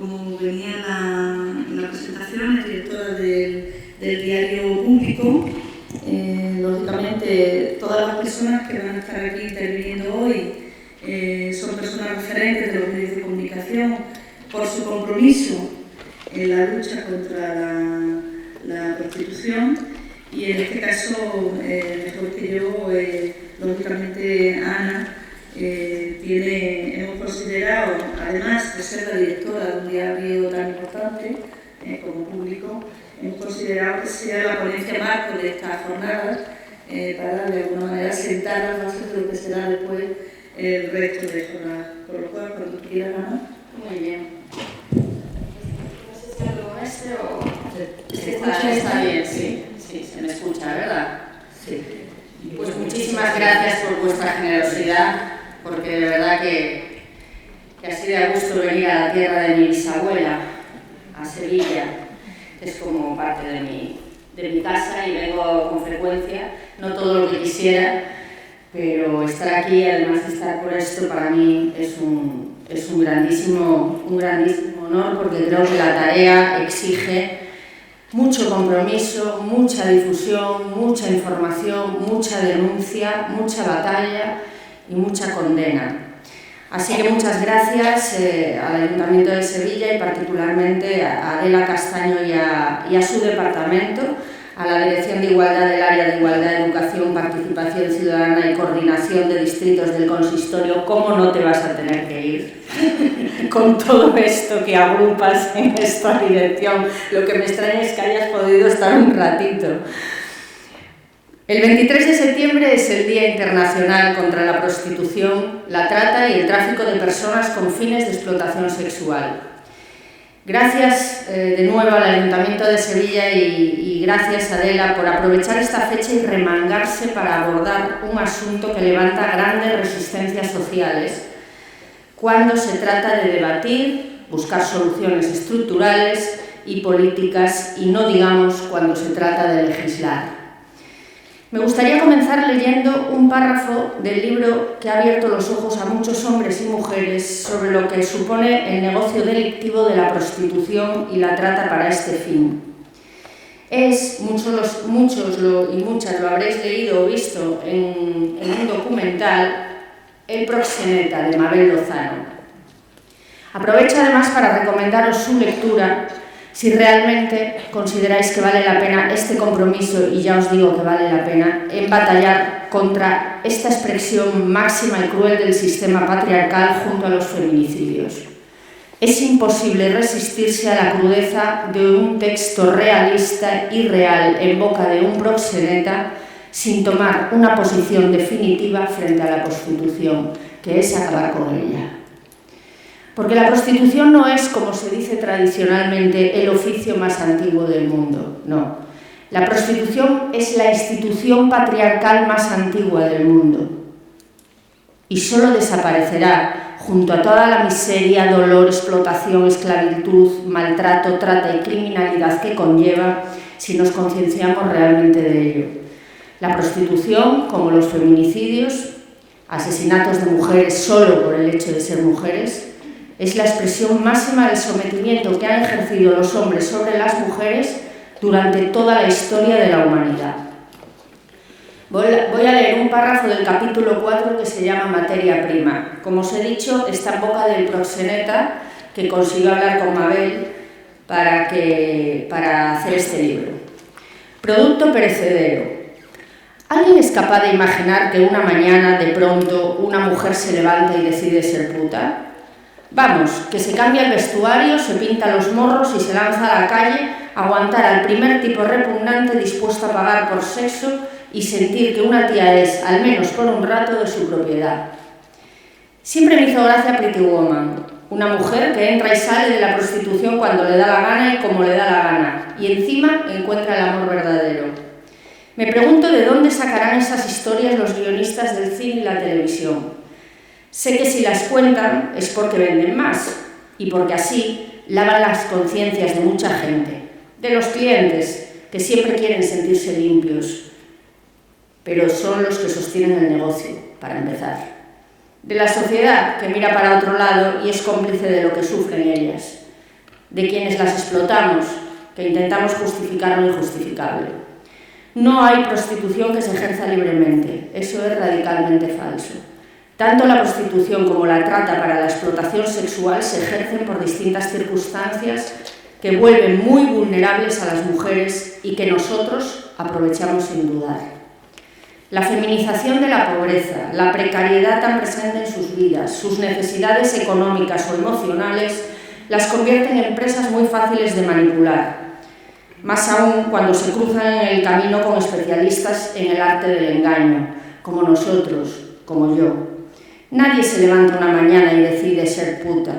como venía en la presentación, es directora del diario Público. Lógicamente, todas las personas que van a estar aquí interviniendo hoy son personas referentes de los medios de comunicación por su compromiso en la lucha contra la prostitución, y en este caso, mejor que yo, lógicamente Ana, hemos considerado, además de ser la directora de un diario tan importante como Público, hemos considerado que sea la ponencia marco de esta jornada para de alguna manera sentar las bases de lo que será después el resto de jornada. Por lo cual, cuando tú quieras, Ana. Muy bien. No sé si hablo con está bien, sí. Sí, se me escucha, ¿verdad? Sí. Pues muchísimas gracias por vuestra generosidad, porque de verdad que ha sido a gusto venir a la tierra de mi bisabuela, a Sevilla, que es como parte de mi casa, y vengo con frecuencia, no todo lo que quisiera, pero estar aquí, además de estar por esto, para mí es un grandísimo honor, porque creo que la tarea exige mucho compromiso, mucha difusión, mucha información, mucha denuncia, mucha batalla y mucha condena. Así que muchas gracias al Ayuntamiento de Sevilla y particularmente a Adela Castaño y a su departamento, a la Dirección de Igualdad del Área de Igualdad, Educación, Participación Ciudadana y Coordinación de Distritos del Consistorio. ¿Cómo no te vas a tener que ir con todo esto que agrupas en esta dirección? Lo que me extraña es que hayas podido estar un ratito. El 23 de septiembre es el Día Internacional contra la Prostitución, la trata y el tráfico de personas con fines de explotación sexual. Gracias de nuevo al Ayuntamiento de Sevilla y gracias a Adela por aprovechar esta fecha y remangarse para abordar un asunto que levanta grandes resistencias sociales cuando se trata de debatir, buscar soluciones estructurales y políticas, y no digamos cuando se trata de legislar. Me gustaría comenzar leyendo un párrafo del libro que ha abierto los ojos a muchos hombres y mujeres sobre lo que supone el negocio delictivo de la prostitución y la trata para este fin. Muchos y muchas lo habréis leído o visto en un documental, El proxeneta, de Mabel Lozano. Aprovecho además para recomendaros su lectura si realmente consideráis que vale la pena este compromiso, y ya os digo que vale la pena, en batallar contra esta expresión máxima y cruel del sistema patriarcal junto a los feminicidios. Es imposible resistirse a la crudeza de un texto realista y real en boca de un proxeneta sin tomar una posición definitiva frente a la prostitución, que es acabar con ella. Porque la prostitución no es, como se dice tradicionalmente, el oficio más antiguo del mundo, no. La prostitución es la institución patriarcal más antigua del mundo y solo desaparecerá junto a toda la miseria, dolor, explotación, esclavitud, maltrato, trata y criminalidad que conlleva si nos concienciamos realmente de ello. La prostitución, como los feminicidios, asesinatos de mujeres solo por el hecho de ser mujeres, es la expresión máxima del sometimiento que han ejercido los hombres sobre las mujeres durante toda la historia de la humanidad. Voy a leer un párrafo del capítulo 4 que se llama Materia prima. Como os he dicho, está en boca del proxeneta que consiguió hablar con Mabel para hacer este libro. Producto perecedero. ¿Alguien es capaz de imaginar que una mañana, de pronto, una mujer se levanta y decide ser puta? Vamos, que se cambia el vestuario, se pinta los morros y se lanza a la calle a aguantar al primer tipo repugnante dispuesto a pagar por sexo y sentir que una tía es, al menos por un rato, de su propiedad. Siempre me hizo gracia Pretty Woman, una mujer que entra y sale de la prostitución cuando le da la gana y como le da la gana, y encima encuentra el amor verdadero. Me pregunto de dónde sacarán esas historias los guionistas del cine y la televisión. Sé que si las cuentan es porque venden más y porque así lavan las conciencias de mucha gente, de los clientes que siempre quieren sentirse limpios, pero son los que sostienen el negocio, para empezar. De la sociedad que mira para otro lado y es cómplice de lo que sufren ellas. de quienes las explotamos, que intentamos justificar lo injustificable. No hay prostitución que se ejerza libremente, eso es radicalmente falso. Tanto la prostitución como la trata para la explotación sexual se ejercen por distintas circunstancias que vuelven muy vulnerables a las mujeres y que nosotros aprovechamos sin dudar. La feminización de la pobreza, la precariedad tan presente en sus vidas, sus necesidades económicas o emocionales, las convierten en presas muy fáciles de manipular, más aún cuando se cruzan en el camino con especialistas en el arte del engaño, como nosotros, como yo. Nadie se levanta una mañana y decide ser puta,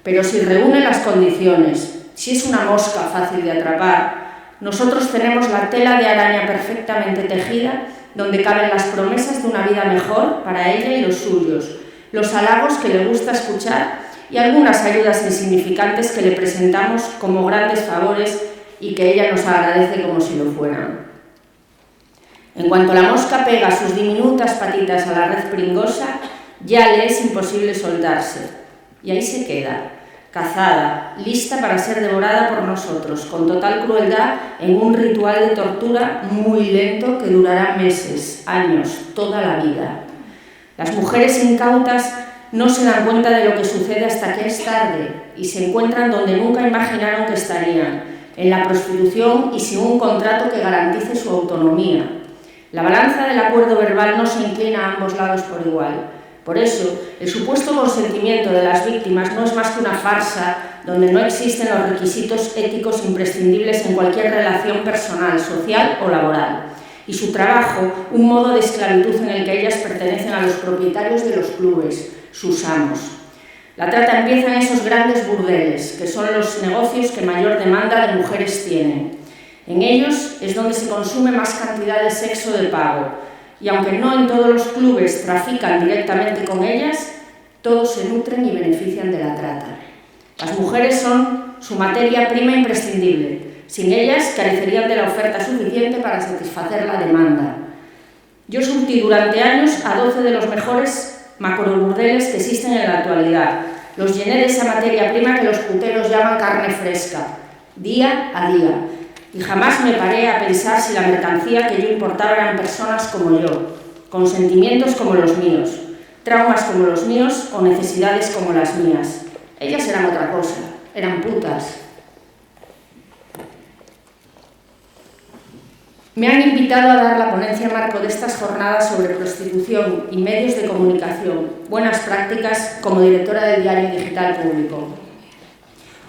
pero si reúne las condiciones, si es una mosca fácil de atrapar, nosotros tenemos la tela de araña perfectamente tejida donde caben las promesas de una vida mejor para ella y los suyos, los halagos que le gusta escuchar y algunas ayudas insignificantes que le presentamos como grandes favores y que ella nos agradece como si lo fueran. En cuanto la mosca pega sus diminutas patitas a la red pringosa, ya le es imposible soltarse, y ahí se queda, cazada, lista para ser devorada por nosotros, con total crueldad, en un ritual de tortura muy lento que durará meses, años, toda la vida. Las mujeres incautas no se dan cuenta de lo que sucede hasta que es tarde y se encuentran donde nunca imaginaron que estarían, en la prostitución y sin un contrato que garantice su autonomía. La balanza del acuerdo verbal no se inclina a ambos lados por igual. Por eso, el supuesto consentimiento de las víctimas no es más que una farsa donde no existen los requisitos éticos imprescindibles en cualquier relación personal, social o laboral. Y su trabajo, un modo de esclavitud en el que ellas pertenecen a los propietarios de los clubes, sus amos. La trata empieza en esos grandes burdeles, que son los negocios que mayor demanda de mujeres tienen. En ellos es donde se consume más cantidad de sexo de pago, y aunque no en todos los clubes trafican directamente con ellas, todos se nutren y benefician de la trata. Las mujeres son su materia prima imprescindible. Sin ellas carecerían de la oferta suficiente para satisfacer la demanda. Yo surtí durante años a 12 de los mejores macroburdeles que existen en la actualidad. Los llené de esa materia prima que los puteros llaman carne fresca, día a día. Y jamás me paré a pensar si la mercancía que yo importaba eran personas como yo, con sentimientos como los míos, traumas como los míos o necesidades como las mías. Ellas eran otra cosa, eran putas. Me han invitado a dar la ponencia marco de estas jornadas sobre prostitución y medios de comunicación, buenas prácticas, como directora del Diario Digital Público.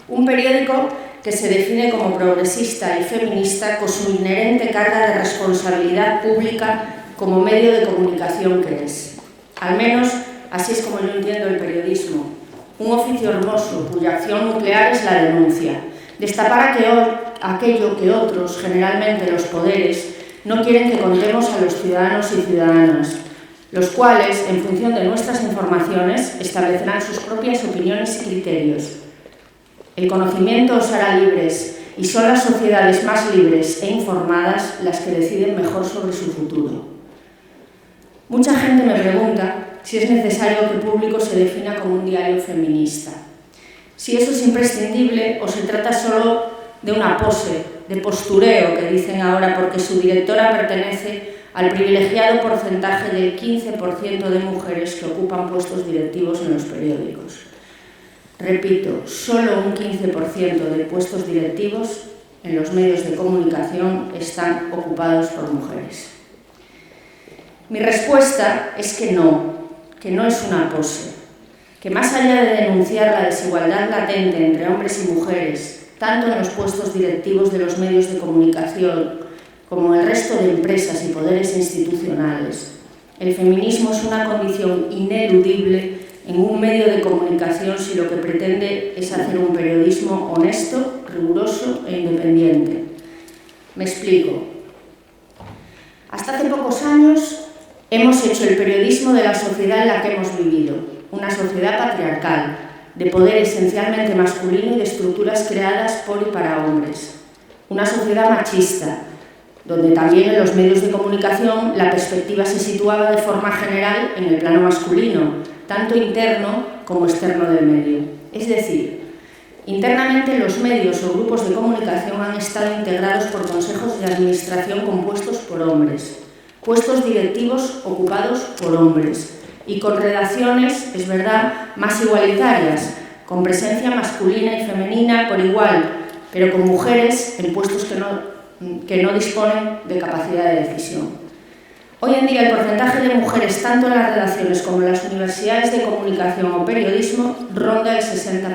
Un periódico que se define como progresista y feminista con su inherente carga de responsabilidad pública como medio de comunicación que es. Al menos así es como yo entiendo el periodismo, un oficio hermoso cuya acción nuclear es la denuncia, destapar aquello que otros, generalmente los poderes, no quieren que contemos a los ciudadanos y ciudadanas, los cuales, en función de nuestras informaciones, establecerán sus propias opiniones y criterios. El conocimiento os hará libres y son las sociedades más libres e informadas las que deciden mejor sobre su futuro. Mucha gente me pregunta si es necesario que Público se defina como un diario feminista. Si eso es imprescindible o se trata solo de una pose, de postureo que dicen ahora porque su directora pertenece al privilegiado porcentaje del 15% de mujeres que ocupan puestos directivos en los periódicos. Repito, solo un 15% de puestos directivos en los medios de comunicación están ocupados por mujeres. Mi respuesta es que no es una pose, que más allá de denunciar la desigualdad latente entre hombres y mujeres, tanto en los puestos directivos de los medios de comunicación como en el resto de empresas y poderes institucionales, el feminismo es una condición ineludible en un medio de comunicación si lo que pretende es hacer un periodismo honesto, riguroso e independiente. Me explico. Hasta hace pocos años hemos hecho el periodismo de la sociedad en la que hemos vivido, una sociedad patriarcal, de poder esencialmente masculino y de estructuras creadas por y para hombres. Una sociedad machista, donde también en los medios de comunicación la perspectiva se situaba de forma general en el plano masculino, tanto interno como externo del medio. Es decir, Internamente, los medios o grupos de comunicación han estado integrados por consejos de administración compuestos por hombres, puestos directivos ocupados por hombres y con redacciones, es verdad, más igualitarias, con presencia masculina y femenina por igual, pero con mujeres en puestos que no disponen de capacidad de decisión. Hoy en día el porcentaje de mujeres tanto en las redacciones como en las universidades de comunicación o periodismo ronda el 60%.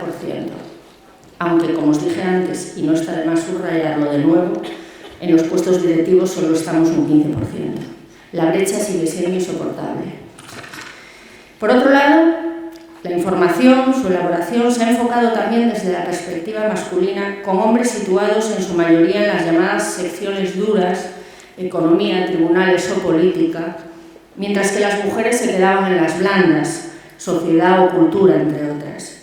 Aunque, como os dije antes, y no está de más subrayarlo de nuevo, en los puestos directivos solo estamos un 15%. La brecha sigue siendo insoportable. Por otro lado, la información, su elaboración, se ha enfocado también desde la perspectiva masculina, con hombres situados en su mayoría en las llamadas secciones duras, economía, tribunales o política, mientras que las mujeres se quedaban en las blandas, sociedad o cultura, entre otras.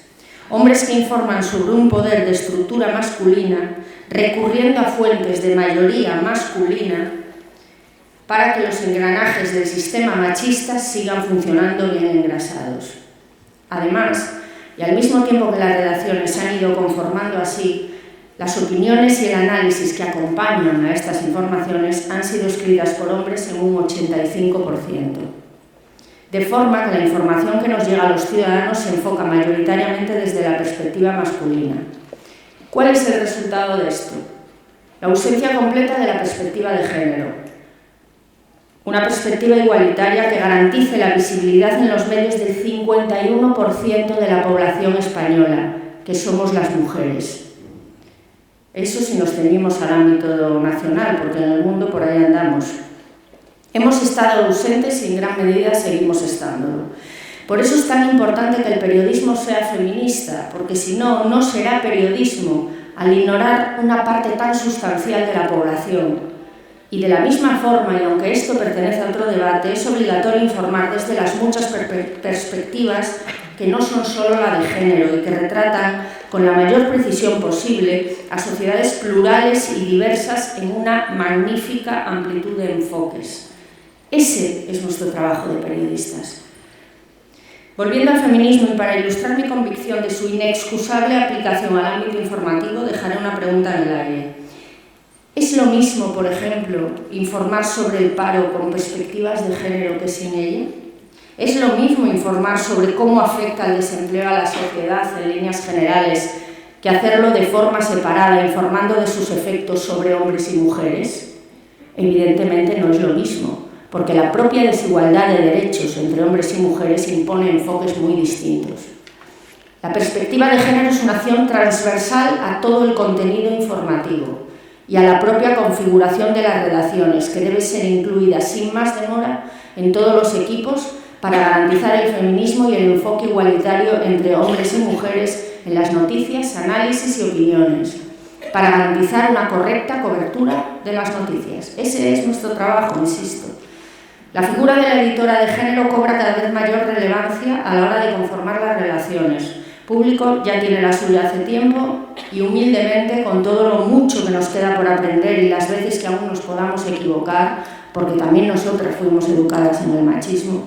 Hombres que informan sobre un poder de estructura masculina, recurriendo a fuentes de mayoría masculina para que los engranajes del sistema machista sigan funcionando bien engrasados. Además, y al mismo tiempo que las redacciones se han ido conformando así, las opiniones y el análisis que acompañan a estas informaciones han sido escritas por hombres en un 85%. De forma que la información que nos llega a los ciudadanos se enfoca mayoritariamente desde la perspectiva masculina. ¿Cuál es el resultado de esto? La ausencia completa de la perspectiva de género. Una perspectiva igualitaria que garantice la visibilidad en los medios del 51% de la población española, que somos las mujeres. Eso si nos ceñimos al ámbito nacional, porque en el mundo por ahí andamos. Hemos estado ausentes y en gran medida seguimos estándolo. Por eso es tan importante que el periodismo sea feminista, porque si no, no será periodismo al ignorar una parte tan sustancial de la población. Y de la misma forma, y aunque esto pertenece a otro debate, es obligatorio informar desde las muchas perspectivas que no son solo la de género y que retratan con la mayor precisión posible a sociedades plurales y diversas en una magnífica amplitud de enfoques. Ese es nuestro trabajo de periodistas. Volviendo al feminismo y para ilustrar mi convicción de su inexcusable aplicación al ámbito informativo, dejaré una pregunta en el aire. ¿Es lo mismo, por ejemplo, informar sobre el paro con perspectivas de género que sin ella? ¿Es lo mismo informar sobre cómo afecta el desempleo a la sociedad en líneas generales que hacerlo de forma separada, informando de sus efectos sobre hombres y mujeres? Evidentemente no es lo mismo, porque la propia desigualdad de derechos entre hombres y mujeres impone enfoques muy distintos. La perspectiva de género es una acción transversal a todo el contenido informativo y a la propia configuración de las redacciones, que debe ser incluida sin más demora en todos los equipos para garantizar el feminismo y el enfoque igualitario entre hombres y mujeres en las noticias, análisis y opiniones, para garantizar una correcta cobertura de las noticias. Ese es nuestro trabajo, insisto. La figura de la editora de género cobra cada vez mayor relevancia a la hora de conformar las relaciones. Público ya tiene la suya hace tiempo y humildemente, con todo lo mucho que nos queda por aprender y las veces que aún nos podamos equivocar, porque también nosotras fuimos educadas en el machismo,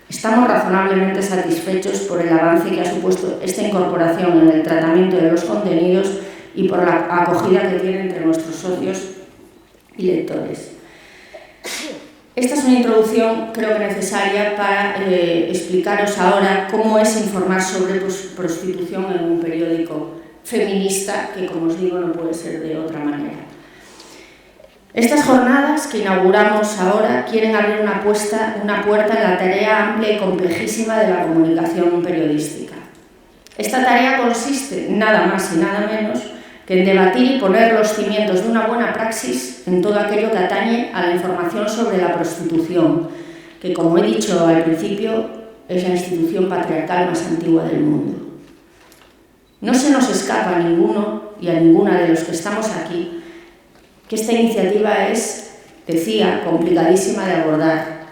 estamos razonablemente satisfechos por el avance que ha supuesto esta incorporación en el tratamiento de los contenidos y por la acogida que tiene entre nuestros socios y lectores. Esta es una introducción, creo que necesaria, para explicaros ahora cómo es informar sobre prostitución en un periódico feminista, que, como os digo, no puede ser de otra manera. Estas jornadas que inauguramos ahora quieren abrir una puerta en la tarea amplia y complejísima de la comunicación periodística. Esta tarea consiste, nada más y nada menos, que en debatir y poner los cimientos de una buena praxis en todo aquello que atañe a la información sobre la prostitución, que, como he dicho al principio, es la institución patriarcal más antigua del mundo. No se nos escapa a ninguno y a ninguna de los que estamos aquí que esta iniciativa es, decía, complicadísima de abordar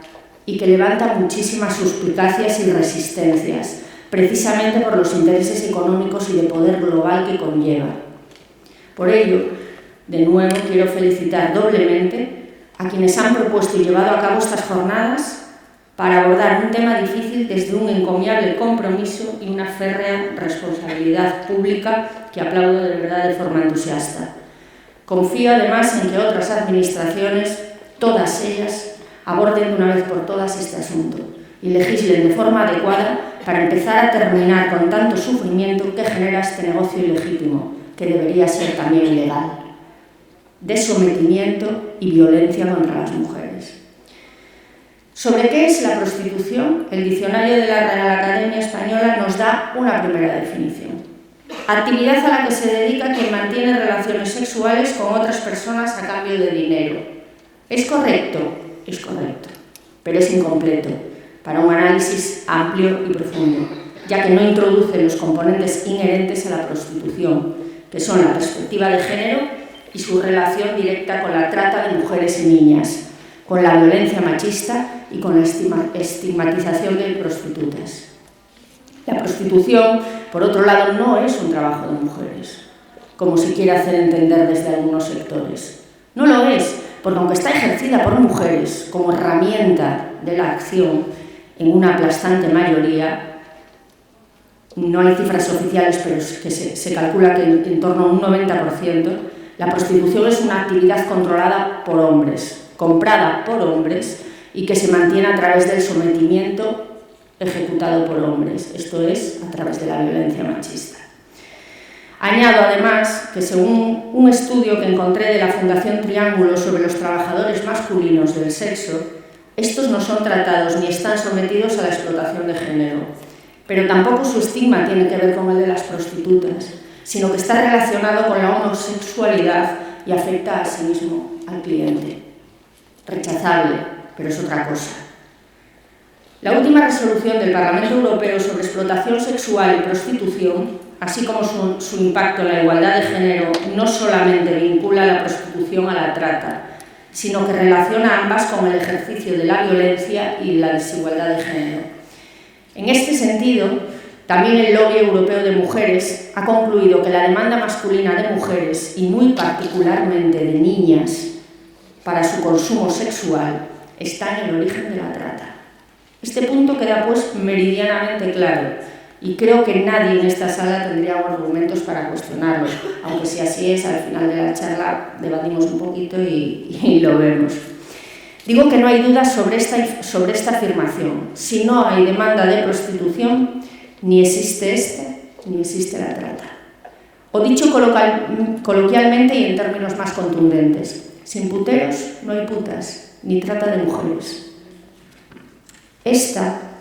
y que levanta muchísimas suspicacias y resistencias, precisamente por los intereses económicos y de poder global que conlleva. Por ello, de nuevo quiero felicitar doblemente a quienes han propuesto y llevado a cabo estas jornadas, para abordar un tema difícil desde un encomiable compromiso y una férrea responsabilidad pública que aplaudo de verdad de forma entusiasta. Confío además en que otras administraciones, todas ellas, aborden de una vez por todas este asunto y legislen de forma adecuada para empezar a terminar con tanto sufrimiento que genera este negocio ilegítimo, que debería ser también ilegal, de sometimiento y violencia contra las mujeres. ¿Sobre qué es la prostitución? El diccionario de la Real Academia Española nos da una primera definición. Actividad a la que se dedica quien mantiene relaciones sexuales con otras personas a cambio de dinero. ¿Es correcto? Es correcto, pero es incompleto para un análisis amplio y profundo, ya que no introduce los componentes inherentes a la prostitución, que son la perspectiva de género y su relación directa con la trata de mujeres y niñas, con la violencia machista y con la estigmatización de prostitutas. La prostitución, por otro lado, no es un trabajo de mujeres, como se quiere hacer entender desde algunos sectores. No lo es, porque aunque está ejercida por mujeres como herramienta de la acción en una aplastante mayoría, no hay cifras oficiales, pero que se calcula que en torno a un 90%, la prostitución es una actividad controlada por hombres, comprada por hombres y que se mantiene a través del sometimiento ejecutado por hombres, esto es, a través de la violencia machista. Añado además que según un estudio que encontré de la Fundación Triángulo sobre los trabajadores masculinos del sexo, estos no son tratados ni están sometidos a la explotación de género, pero tampoco su estigma tiene que ver con el de las prostitutas, sino que está relacionado con la homosexualidad y afecta asimismo al cliente. Rechazable, pero es otra cosa. La última resolución del Parlamento Europeo sobre explotación sexual y prostitución, así como su impacto en la igualdad de género, no solamente vincula la prostitución a la trata, sino que relaciona ambas con el ejercicio de la violencia y la desigualdad de género. En este sentido, también el Lobby Europeo de Mujeres ha concluido que la demanda masculina de mujeres, y muy particularmente de niñas, para su consumo sexual, está en el origen de la trata. Este punto queda pues meridianamente claro y creo que nadie en esta sala tendría argumentos para cuestionarlo, aunque si así es, al final de la charla debatimos un poquito y lo vemos. Digo que no hay dudas sobre esta afirmación. Si no hay demanda de prostitución, ni existe ni existe la trata. O dicho coloquialmente y en términos más contundentes, sin puteros no hay putas, ni trata de mujeres.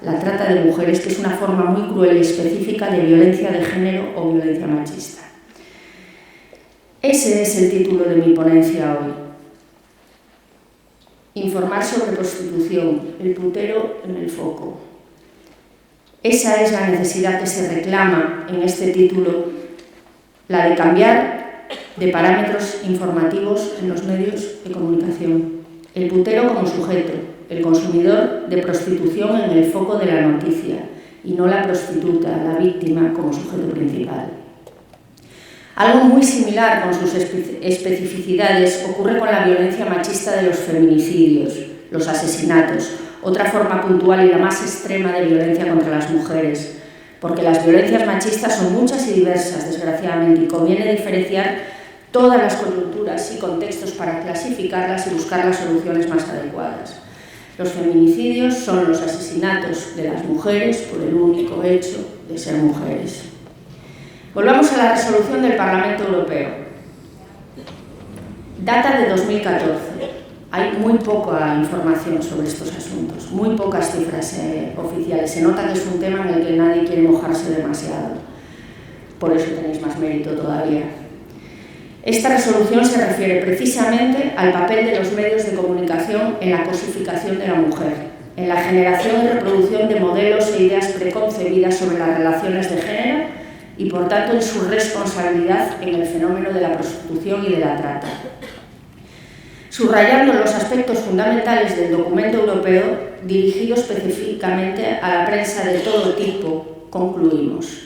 La trata de mujeres, que es una forma muy cruel y específica de violencia de género o violencia machista. Ese es el título de mi ponencia hoy. Informar sobre prostitución, el putero en el foco. Esa es la necesidad que se reclama en este título, la de cambiar de parámetros informativos en los medios de comunicación. El putero como sujeto, el consumidor de prostitución en el foco de la noticia y no la prostituta, la víctima, como sujeto principal. Algo muy similar con sus especificidades ocurre con la violencia machista de los feminicidios, los asesinatos, otra forma puntual y la más extrema de violencia contra las mujeres, porque las violencias machistas son muchas y diversas, desgraciadamente, y conviene diferenciar todas las coyunturas y contextos para clasificarlas y buscar las soluciones más adecuadas. Los feminicidios son los asesinatos de las mujeres por el único hecho de ser mujeres. Volvamos a la resolución del Parlamento Europeo. Data de 2014. Hay muy poca información sobre estos asuntos, muy pocas cifras oficiales. Se nota que es un tema en el que nadie quiere mojarse demasiado. Por eso tenéis más mérito todavía. Esta resolución se refiere precisamente al papel de los medios de comunicación en la cosificación de la mujer, en la generación y reproducción de modelos e ideas preconcebidas sobre las relaciones de género y, por tanto, en su responsabilidad en el fenómeno de la prostitución y de la trata. Subrayando los aspectos fundamentales del documento europeo dirigido específicamente a la prensa de todo tipo, concluimos: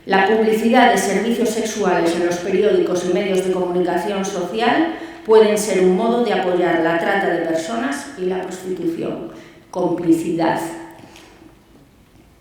la publicidad de servicios sexuales en los periódicos y medios de comunicación social pueden ser un modo de apoyar la trata de personas y la prostitución. complicidad.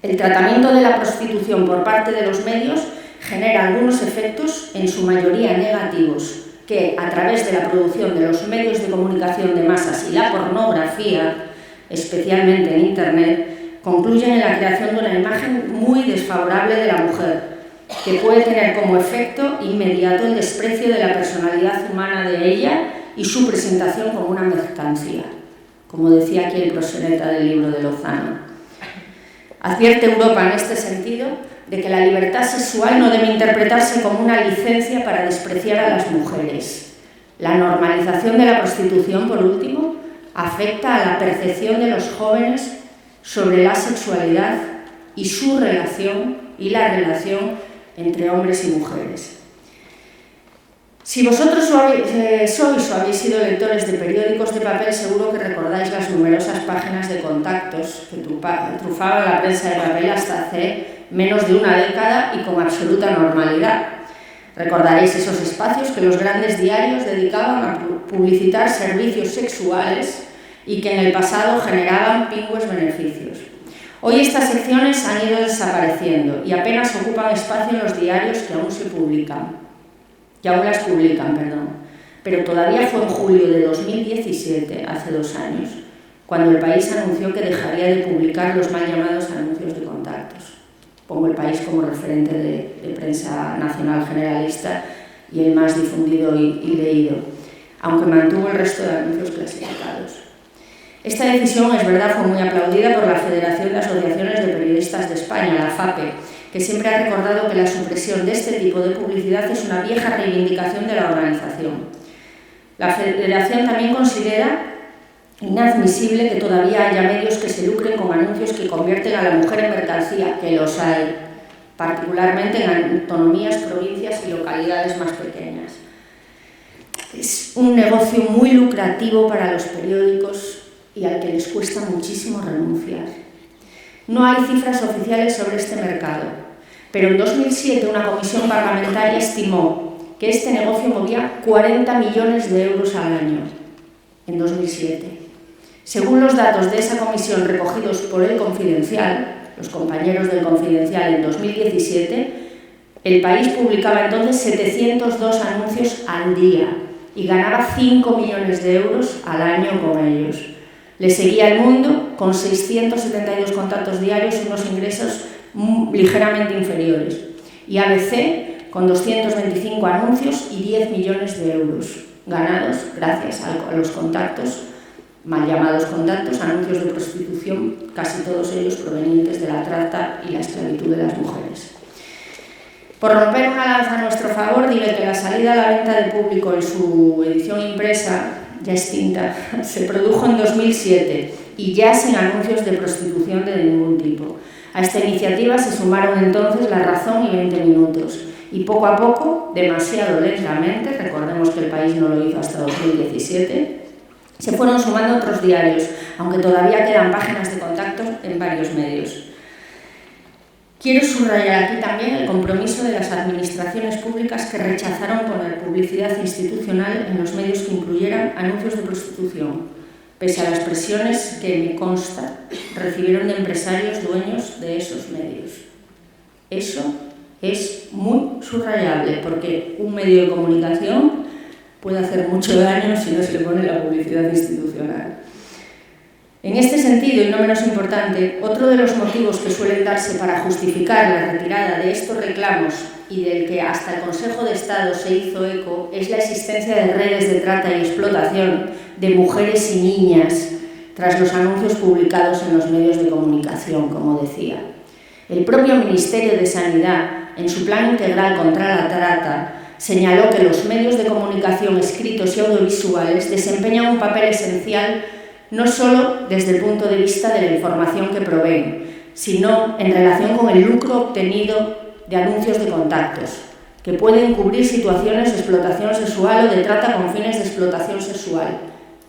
El tratamiento de la prostitución por parte de los medios genera algunos efectos, en su mayoría negativos, que a través de la producción de los medios de comunicación de masas y la pornografía, especialmente en Internet, concluyen en la creación de una imagen muy desfavorable de la mujer, que puede tener como efecto inmediato el desprecio de la personalidad humana de ella y su presentación como una mercancía, como decía aquí el proseleta del libro de Lozano. Advierte Europa en este sentido de que la libertad sexual no debe interpretarse como una licencia para despreciar a las mujeres. La normalización de la prostitución, por último, afecta a la percepción de los jóvenes sobre la sexualidad y su relación y la relación entre hombres y mujeres. Si vosotros sois o habéis sido lectores de periódicos de papel, seguro que recordáis las numerosas páginas de contactos que trufaban la prensa de papel hasta hace menos de una década y con absoluta normalidad. Recordaréis esos espacios que los grandes diarios dedicaban a publicitar servicios sexuales y que en el pasado generaban pingües beneficios. Hoy estas secciones han ido desapareciendo y apenas ocupan espacio en los diarios que aún las publican, pero todavía fue en julio de 2017, hace 2 años, cuando el país anunció que dejaría de publicar los mal llamados anuncios de contactos. Pongo el país como referente de prensa nacional generalista y el más difundido y leído, aunque mantuvo el resto de anuncios clasificados. Esta decisión, es verdad, fue muy aplaudida por la Federación de Asociaciones de Periodistas de España, la FAPE, que siempre ha recordado que la supresión de este tipo de publicidad es una vieja reivindicación de la organización. La Federación también considera inadmisible que todavía haya medios que se lucren con anuncios que convierten a la mujer en mercancía, que los hay, particularmente en autonomías, provincias y localidades más pequeñas. Es un negocio muy lucrativo para los periódicos y al que les cuesta muchísimo renunciar. No hay cifras oficiales sobre este mercado, pero en 2007 una comisión parlamentaria estimó que este negocio movía 40 millones de euros al año, en 2007. Según los datos de esa comisión recogidos por El Confidencial, los compañeros del Confidencial en 2017, el país publicaba entonces 702 anuncios al día y ganaba 5 millones de euros al año con ellos. Le seguía El Mundo con 672 contactos diarios y unos ingresos ligeramente inferiores. Y ABC con 225 anuncios y 10 millones de euros ganados gracias a los contactos, mal llamados contactos, anuncios de prostitución, casi todos ellos provenientes de la trata y la esclavitud de las mujeres. Por romper una lanza a nuestro favor, diré que la salida a la venta del público en su edición impresa, ya extinta, se produjo en 2007 y ya sin anuncios de prostitución de ningún tipo. A esta iniciativa se sumaron entonces La Razón y 20 Minutos. Y poco a poco, demasiado lentamente, recordemos que el país no lo hizo hasta 2017, se fueron sumando otros diarios, aunque todavía quedan páginas de contacto en varios medios. Quiero subrayar aquí también el compromiso de las administraciones públicas que rechazaron poner publicidad institucional en los medios que incluyeran anuncios de prostitución, pese a las presiones que, me consta, recibieron de empresarios dueños de esos medios. Eso es muy subrayable, porque un medio de comunicación puede hacer mucho daño si no se le pone la publicidad institucional. En este sentido, y no menos importante, otro de los motivos que suelen darse para justificar la retirada de estos reclamos y del que hasta el Consejo de Estado se hizo eco es la existencia de redes de trata y explotación de mujeres y niñas tras los anuncios publicados en los medios de comunicación, como decía. El propio Ministerio de Sanidad, en su Plan Integral contra la Trata, señaló que los medios de comunicación escritos y audiovisuales desempeñan un papel esencial no solo desde el punto de vista de la información que proveen, sino en relación con el lucro obtenido de anuncios de contactos, que pueden cubrir situaciones de explotación sexual o de trata con fines de explotación sexual.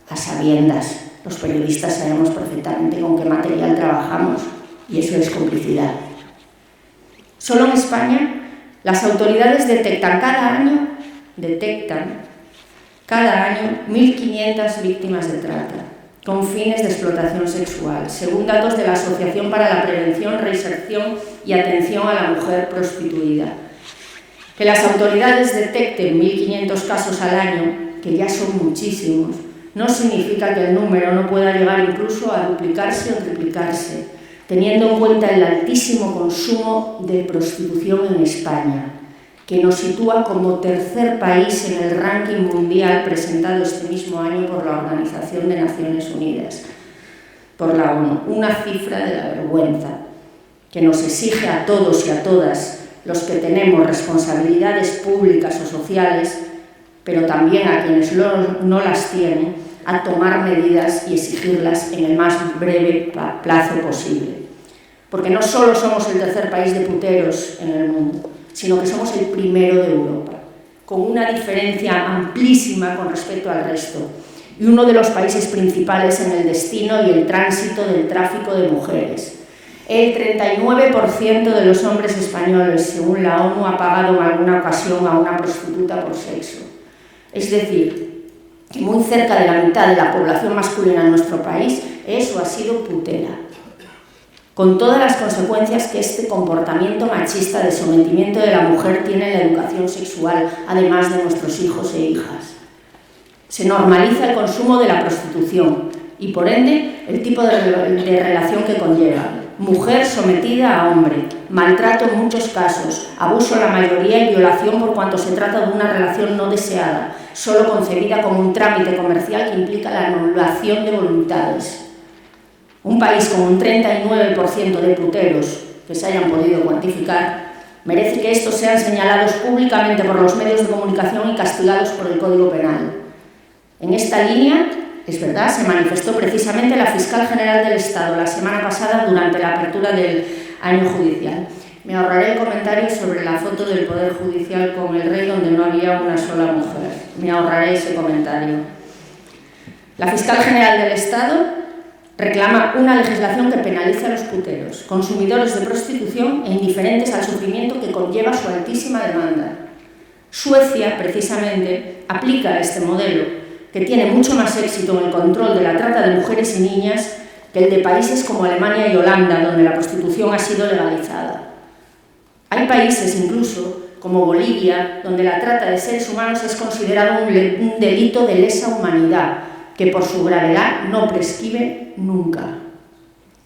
A sabiendas, los periodistas sabemos perfectamente con qué material trabajamos, y eso es complicidad. Solo en España, las autoridades detectan cada año 1.500 víctimas de trata. con fines de explotación sexual, según datos de la Asociación para la Prevención, Reinserción y Atención a la Mujer Prostituida. Que las autoridades detecten 1.500 casos al año, que ya son muchísimos, no significa que el número no pueda llegar incluso a duplicarse o triplicarse, teniendo en cuenta el altísimo consumo de prostitución en España, que nos sitúa como tercer país en el ranking mundial presentado este mismo año por la Organización de Naciones Unidas, por la ONU. Una cifra de la vergüenza, que nos exige a todos y a todas los que tenemos responsabilidades públicas o sociales, pero también a quienes no las tienen, a tomar medidas y exigirlas en el más breve plazo posible. Porque no solo somos el tercer país de puteros en el mundo, sino que somos el primero de Europa, con una diferencia amplísima con respecto al resto, y uno de los países principales en el destino y el tránsito del tráfico de mujeres. El 39% de los hombres españoles, según la ONU, ha pagado en alguna ocasión a una prostituta por sexo. Es decir, que muy cerca de la mitad de la población masculina en nuestro país es o ha sido putera, con todas las consecuencias que este comportamiento machista de sometimiento de la mujer tiene en la educación sexual, además de nuestros hijos e hijas. Se normaliza el consumo de la prostitución y, por ende, el tipo de relación que conlleva. Mujer sometida a hombre, maltrato en muchos casos, abuso en la mayoría y violación por cuanto se trata de una relación no deseada, solo concebida como un trámite comercial que implica la anulación de voluntades. Un país con un 39% de puteros que se hayan podido cuantificar merece que estos sean señalados públicamente por los medios de comunicación y castigados por el Código Penal. En esta línea, es verdad, se manifestó precisamente la Fiscal General del Estado la semana pasada durante la apertura del año judicial. Me ahorraré el comentario sobre la foto del Poder Judicial con el rey donde no había una sola mujer. Me ahorraré ese comentario. La Fiscal General del Estado reclama una legislación que penalice a los puteros, consumidores de prostitución e indiferentes al sufrimiento que conlleva su altísima demanda. Suecia, precisamente, aplica este modelo, que tiene mucho más éxito en el control de la trata de mujeres y niñas que el de países como Alemania y Holanda, donde la prostitución ha sido legalizada. Hay países, incluso, como Bolivia, donde la trata de seres humanos es considerado un delito de lesa humanidad, que por su gravedad no prescribe nunca.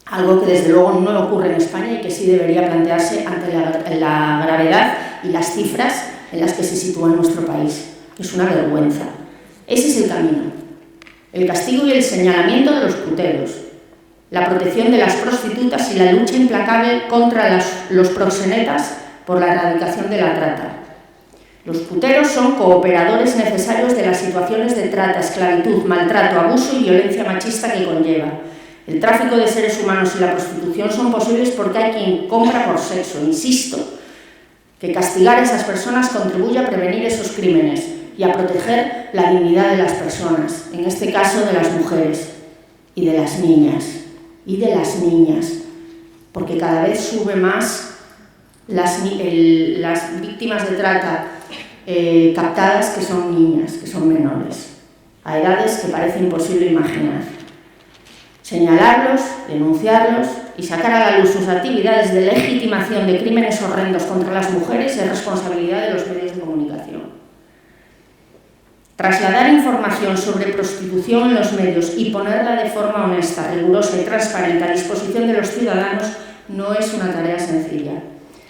Algo que desde luego no ocurre en España y que sí debería plantearse ante la gravedad y las cifras en las que se sitúa nuestro país, que es una vergüenza. Ese es el camino. El castigo y el señalamiento de los puteros, la protección de las prostitutas y la lucha implacable contra los proxenetas por la erradicación de la trata. Los puteros son cooperadores necesarios de las situaciones de trata, esclavitud, maltrato, abuso y violencia machista que conlleva. El tráfico de seres humanos y la prostitución son posibles porque hay quien compra por sexo. Insisto, que castigar a esas personas contribuye a prevenir esos crímenes y a proteger la dignidad de las personas, en este caso de las mujeres y de las niñas, porque cada vez sube más las víctimas de trata captadas que son niñas, que son menores, a edades que parece imposible imaginar. Señalarlos, denunciarlos y sacar a la luz sus actividades de legitimación de crímenes horrendos contra las mujeres es responsabilidad de los medios de comunicación. Trasladar información sobre prostitución en los medios y ponerla de forma honesta, rigurosa y transparente a disposición de los ciudadanos no es una tarea sencilla,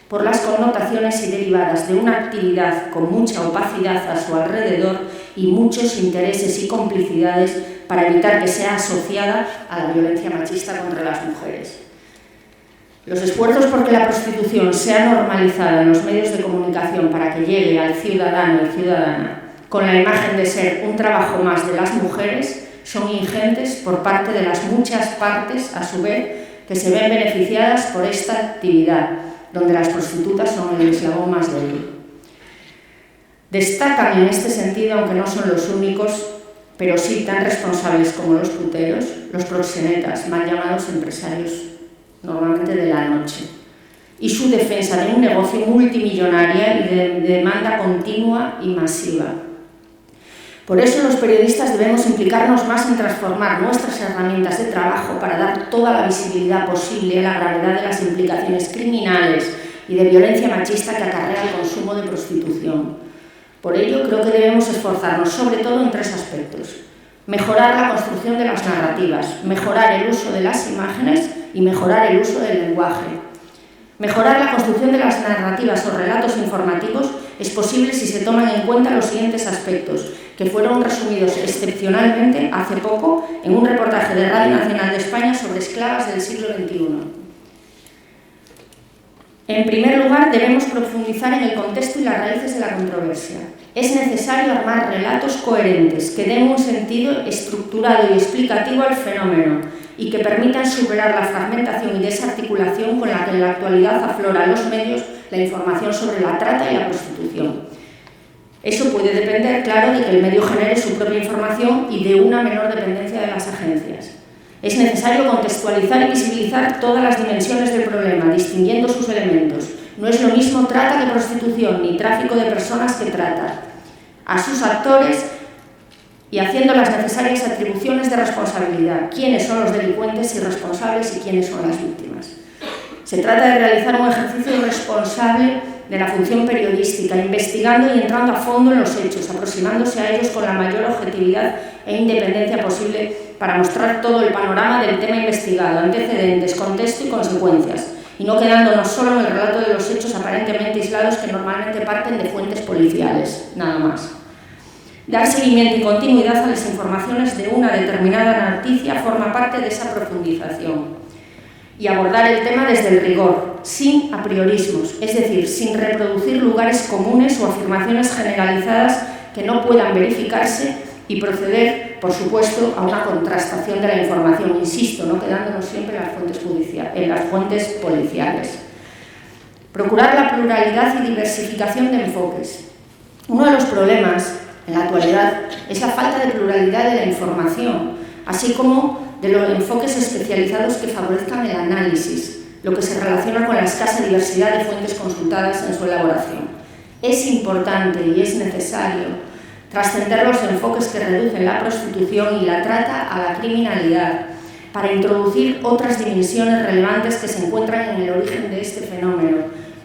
por las connotaciones y derivadas de una actividad con mucha opacidad a su alrededor y muchos intereses y complicidades para evitar que sea asociada a la violencia machista contra las mujeres. Los esfuerzos por que la prostitución sea normalizada en los medios de comunicación para que llegue al ciudadano y ciudadana con la imagen de ser un trabajo más de las mujeres son ingentes por parte de las muchas partes, a su vez, que se ven beneficiadas por esta actividad, donde las prostitutas son el eslabón más débil. Destacan en este sentido, aunque no son los únicos, pero sí tan responsables como los puteros, los proxenetas, mal llamados empresarios normalmente de la noche, y su defensa de un negocio multimillonario y de demanda continua y masiva. Por eso los periodistas debemos implicarnos más en transformar nuestras herramientas de trabajo para dar toda la visibilidad posible a la gravedad de las implicaciones criminales y de violencia machista que acarrea el consumo de prostitución. Por ello, creo que debemos esforzarnos sobre todo en 3 aspectos: mejorar la construcción de las narrativas, mejorar el uso de las imágenes y mejorar el uso del lenguaje. Mejorar la construcción de las narrativas o relatos informativos es posible si se toman en cuenta los siguientes aspectos, que fueron resumidos excepcionalmente hace poco en un reportaje de Radio Nacional de España sobre esclavas del siglo XXI. En primer lugar, debemos profundizar en el contexto y las raíces de la controversia. Es necesario armar relatos coherentes que den un sentido estructurado y explicativo al fenómeno y que permitan superar la fragmentación y desarticulación con la que en la actualidad aflora a los medios la información sobre la trata y la prostitución. Eso puede depender, claro, de que el medio genere su propia información y de una menor dependencia de las agencias. Es necesario contextualizar y visibilizar todas las dimensiones del problema, distinguiendo sus elementos. No es lo mismo trata que prostitución, ni tráfico de personas que trata. A sus actores y haciendo las necesarias atribuciones de responsabilidad. ¿Quiénes son los delincuentes y responsables y quiénes son las víctimas? Se trata de realizar un ejercicio responsable de la función periodística, investigando y entrando a fondo en los hechos, aproximándose a ellos con la mayor objetividad e independencia posible para mostrar todo el panorama del tema investigado, antecedentes, contexto y consecuencias, y no quedándonos solo en el relato de los hechos aparentemente aislados que normalmente parten de fuentes policiales, nada más. Dar seguimiento y continuidad a las informaciones de una determinada noticia forma parte de esa profundización. Y abordar el tema desde el rigor, sin apriorismos, es decir, sin reproducir lugares comunes o afirmaciones generalizadas que no puedan verificarse y proceder, por supuesto, a una contrastación de la información, insisto, no quedándonos siempre en las fuentes policiales. Procurar la pluralidad y diversificación de enfoques. Uno de los problemas en la actualidad es la falta de pluralidad de la información, así como de los enfoques especializados que favorezcan el análisis, lo que se relaciona con la escasa diversidad de fuentes consultadas en su elaboración. Es importante y es necesario trascender los enfoques que reducen la prostitución y la trata a la criminalidad, para introducir otras dimensiones relevantes que se encuentran en el origen de este fenómeno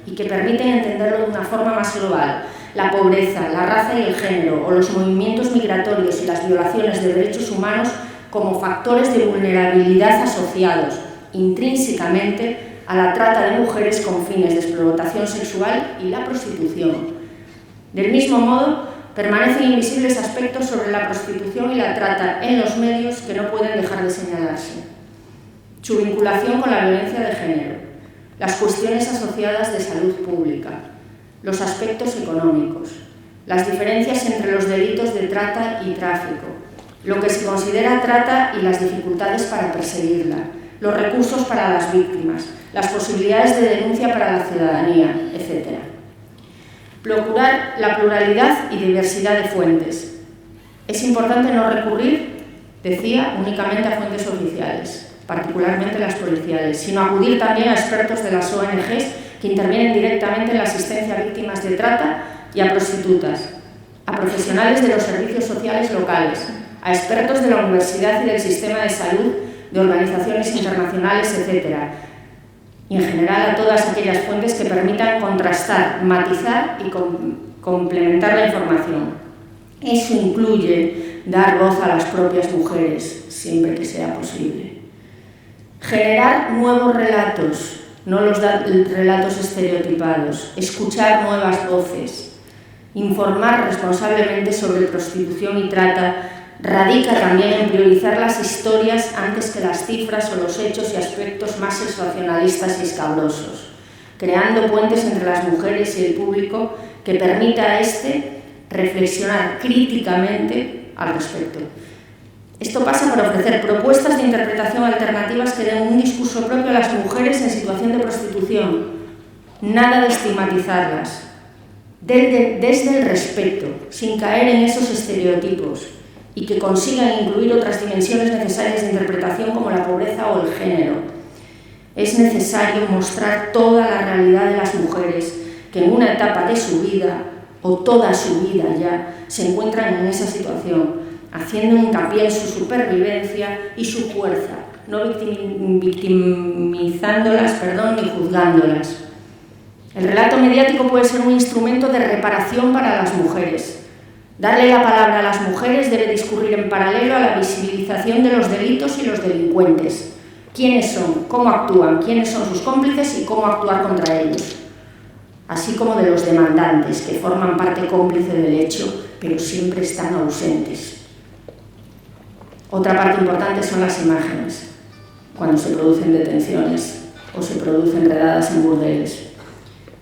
y que permiten entenderlo de una forma más global: la pobreza, la raza y el género, o los movimientos migratorios y las violaciones de derechos humanos como factores de vulnerabilidad asociados intrínsecamente a la trata de mujeres con fines de explotación sexual y la prostitución. Del mismo modo, permanecen invisibles aspectos sobre la prostitución y la trata en los medios que no pueden dejar de señalarse. Su vinculación con la violencia de género, las cuestiones asociadas de salud pública, los aspectos económicos, las diferencias entre los delitos de trata y tráfico, lo que se considera trata y las dificultades para perseguirla, los recursos para las víctimas, las posibilidades de denuncia para la ciudadanía, etc. Procurar la pluralidad y diversidad de fuentes. Es importante no recurrir, decía, únicamente a fuentes oficiales, particularmente las policiales, sino acudir también a expertos de las ONGs que intervienen directamente en la asistencia a víctimas de trata y a prostitutas, a profesionales de los servicios sociales locales, a expertos de la universidad y del sistema de salud, de organizaciones internacionales, etc. Y en general a todas aquellas fuentes que permitan contrastar, matizar y complementar la información. Eso incluye dar voz a las propias mujeres, siempre que sea posible. Generar nuevos relatos, no los relatos estereotipados, escuchar nuevas voces, informar responsablemente sobre prostitución y trata. Radica también en priorizar las historias antes que las cifras o los hechos y aspectos más sensacionalistas y escabrosos, creando puentes entre las mujeres y el público que permita a éste reflexionar críticamente al respecto. Esto pasa por ofrecer propuestas de interpretación alternativas que den un discurso propio a las mujeres en situación de prostitución, nada de estigmatizarlas, desde el respeto, sin caer en esos estereotipos, y que consigan incluir otras dimensiones necesarias de interpretación como la pobreza o el género. Es necesario mostrar toda la realidad de las mujeres que en una etapa de su vida o toda su vida ya se encuentran en esa situación, haciendo hincapié en su supervivencia y su fuerza, no victimizándolas, ni juzgándolas. El relato mediático puede ser un instrumento de reparación para las mujeres. Darle la palabra a las mujeres debe discurrir en paralelo a la visibilización de los delitos y los delincuentes. ¿Quiénes son? ¿Cómo actúan? ¿Quiénes son sus cómplices y cómo actuar contra ellos? Así como de los demandantes, que forman parte cómplice del hecho, pero siempre están ausentes. Otra parte importante son las imágenes, cuando se producen detenciones o se producen redadas en burdeles.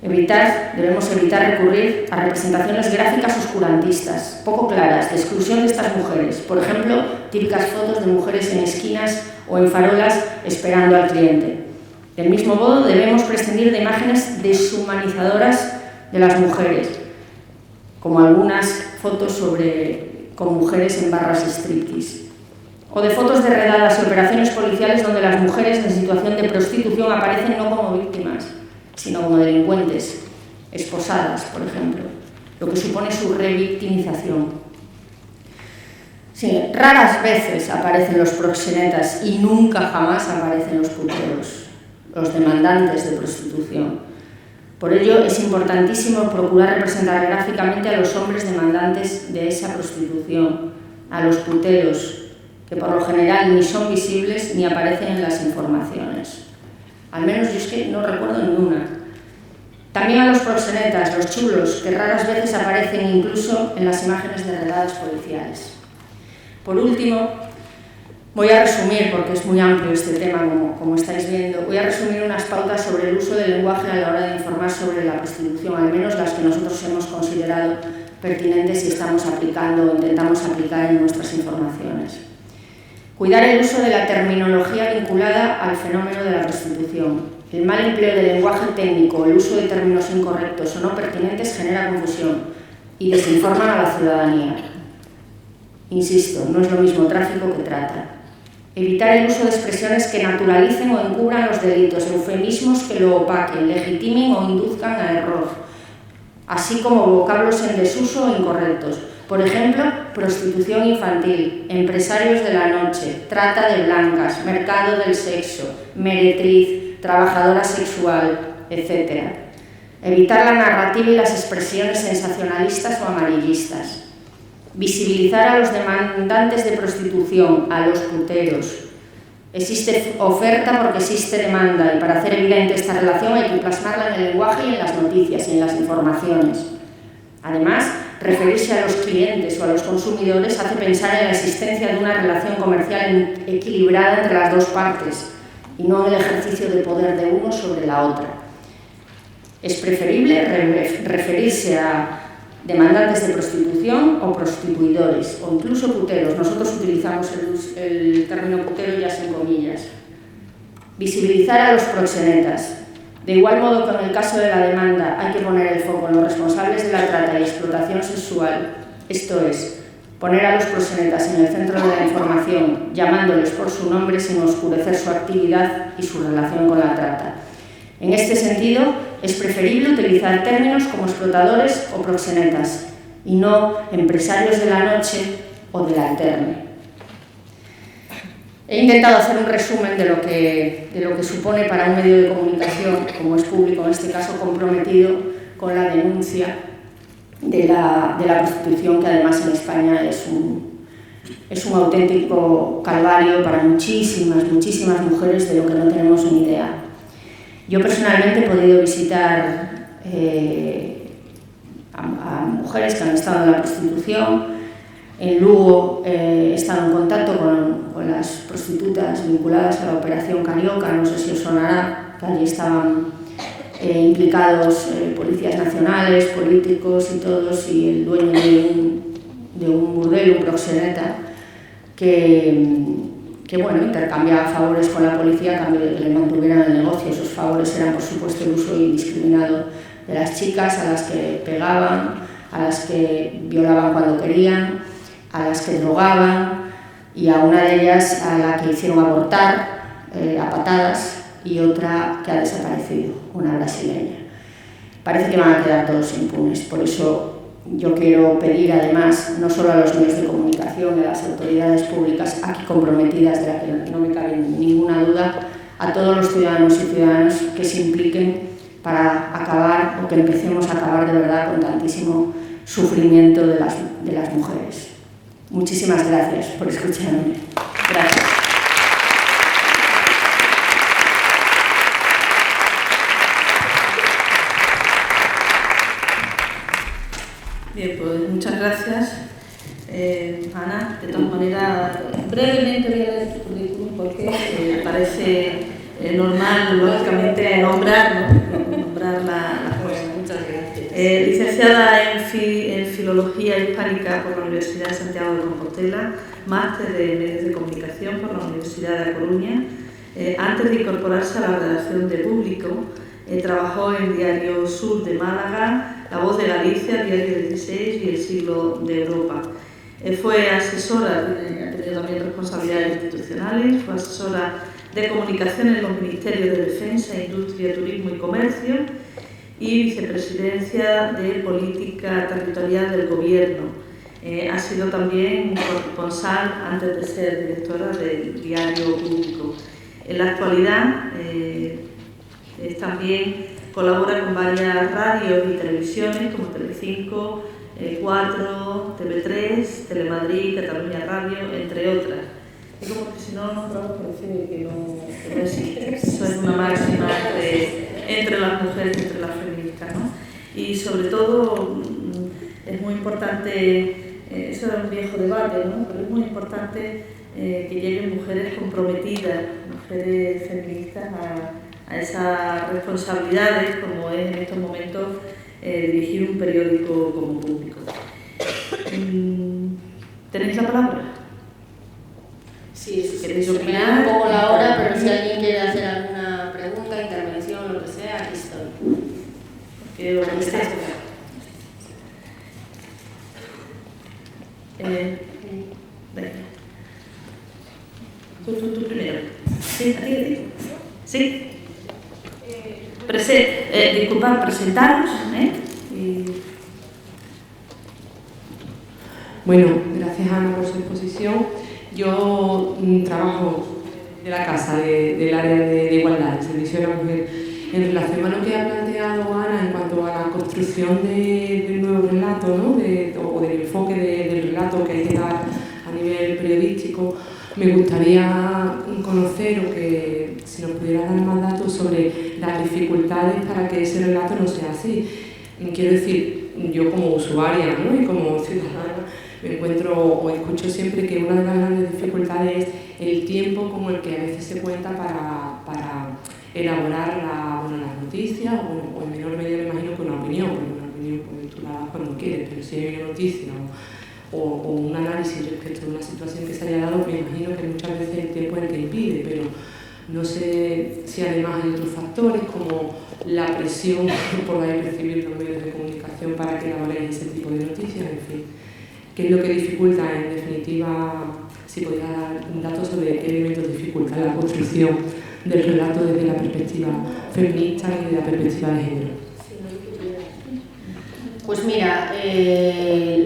Debemos evitar recurrir a representaciones gráficas oscurantistas, poco claras, de exclusión de estas mujeres. Por ejemplo, típicas fotos de mujeres en esquinas o en farolas esperando al cliente. Del mismo modo, debemos prescindir de imágenes deshumanizadoras de las mujeres, como algunas fotos con mujeres en barras de striptease, o de fotos de redadas y operaciones policiales donde las mujeres en situación de prostitución aparecen no como víctimas, sino como delincuentes, esposadas, por ejemplo, lo que supone su revictimización. Sí, raras veces aparecen los proxenetas y nunca jamás aparecen los puteros, los demandantes de prostitución. Por ello es importantísimo procurar representar gráficamente a los hombres demandantes de esa prostitución, a los puteros, que por lo general ni son visibles ni aparecen en las informaciones. Al menos yo es que no recuerdo ninguna. También a los proxenetas, los chulos, que raras veces aparecen incluso en las imágenes de redadas policiales. Por último, voy a resumir, porque es muy amplio este tema, como estáis viendo, voy a resumir unas pautas sobre el uso del lenguaje a la hora de informar sobre la prostitución, al menos las que nosotros hemos considerado pertinentes y estamos aplicando o intentamos aplicar en nuestras informaciones. Cuidar el uso de la terminología vinculada al fenómeno de la prostitución. El mal empleo del lenguaje técnico, el uso de términos incorrectos o no pertinentes genera confusión y desinforman a la ciudadanía. Insisto, no es lo mismo tráfico que trata. Evitar el uso de expresiones que naturalicen o encubran los delitos, eufemismos que lo opaquen, legitimen o induzcan a error, así como vocablos en desuso o incorrectos. Por ejemplo, prostitución infantil, empresarios de la noche, trata de blancas, mercado del sexo, meretriz, trabajadora sexual, etc. Evitar la narrativa y las expresiones sensacionalistas o amarillistas. Visibilizar a los demandantes de prostitución, a los puteros. Existe oferta porque existe demanda y para hacer evidente esta relación hay que plasmarla en el lenguaje y en las noticias y en las informaciones. Además, referirse a los clientes o a los consumidores hace pensar en la existencia de una relación comercial equilibrada entre las dos partes y no en el ejercicio de poder de uno sobre la otra. Es preferible referirse a demandantes de prostitución o prostituidores o incluso puteros. Nosotros utilizamos el término putero ya sin comillas. Visibilizar a los proxenetas. De igual modo que en el caso de la demanda hay que poner el foco en los responsables de la trata y explotación sexual, esto es, poner a los proxenetas en el centro de la información, llamándoles por su nombre sin oscurecer su actividad y su relación con la trata. En este sentido, es preferible utilizar términos como explotadores o proxenetas y no empresarios de la noche o del alterne. He intentado hacer un resumen de lo que supone para un medio de comunicación, como es público, en este caso comprometido con la denuncia de la prostitución, que además en España es un auténtico calvario para muchísimas mujeres de lo que no tenemos ni idea. Yo personalmente he podido visitar a mujeres que han estado en la prostitución. En Lugo he estado en contacto con las prostitutas vinculadas a la Operación Carioca, no sé si os sonará, que allí estaban implicados policías nacionales, políticos y todos, y el dueño de un burdel, un proxeneta, que intercambiaba favores con la policía a cambio de que le mantuvieran el negocio. Esos favores eran, por supuesto, el uso indiscriminado de las chicas, a las que pegaban, a las que violaban cuando querían, a las que drogaban y a una de ellas a la que hicieron abortar a patadas y otra que ha desaparecido, una brasileña. Parece que van a quedar todos impunes, por eso yo quiero pedir además, no solo a los medios de comunicación y a las autoridades públicas aquí comprometidas, de las que no me cabe ninguna duda, a todos los ciudadanos y ciudadanas que se impliquen para acabar, o que empecemos a acabar de verdad con tantísimo sufrimiento de las mujeres. Muchísimas gracias por escucharme. Gracias. Bien, pues muchas gracias, Ana. De todas maneras, brevemente voy a leer tu currículum porque parece normal, lógicamente, nombrar las cosas. Muchas gracias. Licenciada en Filología Hispánica por la Universidad de Santiago de Compostela, máster de Medios de Comunicación por la Universidad de La Coruña. Antes de incorporarse a la redacción de Público, trabajó en Diario Sur de Málaga, La Voz de Galicia, Diario 16 y El Siglo de Europa. Fue asesora, ha tenido también responsabilidades institucionales, fue asesora de comunicación en los Ministerios de Defensa, Industria, Turismo y Comercio y vicepresidencia de Política Territorial del Gobierno. Ha sido también corresponsal antes de ser directora del Diario Público. En la actualidad también colabora con varias radios y televisiones como Telecinco, 4, TV3, Telemadrid, Cataluña Radio, entre otras. Es como que si no parece que no existe. Eso es una máxima entre las mujeres, entre las feministas, ¿no? Y sobre todo es muy importante, eso era un viejo debate, ¿no? Pero es muy importante que lleguen mujeres comprometidas, mujeres feministas a esas responsabilidades, como es en estos momentos dirigir un periódico como Público. ¿Tenéis la palabra? Sí, ¿Queréis me da opinar? un poco la hora, pero si alguien quiere hacer alguna pregunta, intervención, lo que sea, aquí estoy. Quiero Aquí está. Venga. Tú primero. Sí, a ti. Sí. Disculpad, presentaros. Bueno, gracias Ana por su exposición. Yo trabajo de la casa, del área de igualdad, el servicio de la mujer. En relación a lo que ha planteado Ana en cuanto a la construcción del nuevo relato, ¿no? O del enfoque del relato que hay que dar a nivel periodístico, me gustaría conocer o que si nos pudiera dar más datos sobre las dificultades para que ese relato no sea así. Quiero decir, yo como usuaria, ¿no? Y como ciudadana me encuentro o escucho siempre que una de las grandes dificultades es el tiempo con el que a veces se cuenta para elaborar las noticias o en menor medida me imagino que una opinión, porque una opinión pues, tú la das cuando quieres, pero si hay una noticia o un análisis respecto a una situación que se haya dado, me imagino que muchas veces el tiempo es el que impide, pero no sé si además hay otros factores como la presión que podáis recibir los medios de comunicación para que elaboréis ese tipo de noticias, en fin. ¿Qué es lo que dificulta, en definitiva, si podéis dar un dato sobre qué elementos dificulta la construcción del relato desde la perspectiva feminista y de la perspectiva de género? Pues mira,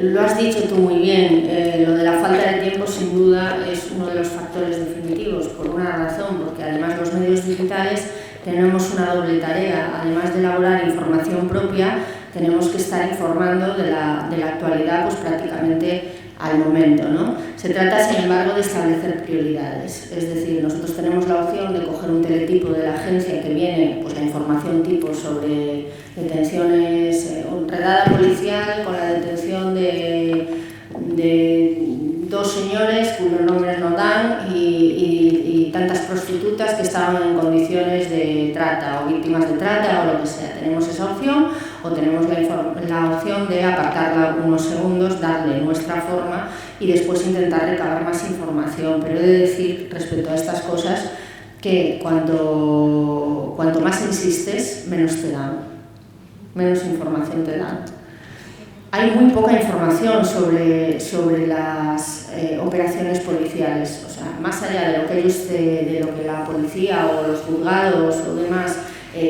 lo has dicho tú muy bien, lo de la falta de tiempo sin duda es uno de los factores definitivos, por una razón, porque además los medios digitales tenemos una doble tarea, además de elaborar información propia, tenemos que estar informando de la actualidad pues prácticamente al momento, ¿no? Se trata, sin embargo, de establecer prioridades, es decir, nosotros tenemos la opción de coger un teletipo de la agencia que viene, pues la información tipo sobre detenciones, redada policial con la detención de dos señores cuyos nombres no dan y tantas prostitutas que estaban en condiciones de trata o víctimas de trata o lo que sea. Tenemos esa opción o tenemos la opción de apartarla unos segundos, darle nuestra forma y después intentar recabar más información. Pero he de decir respecto a estas cosas que cuanto más insistes, menos te dan, menos información te dan. Hay muy poca información sobre las operaciones policiales, o sea, más allá de lo que ellos, de lo que la policía o los juzgados o demás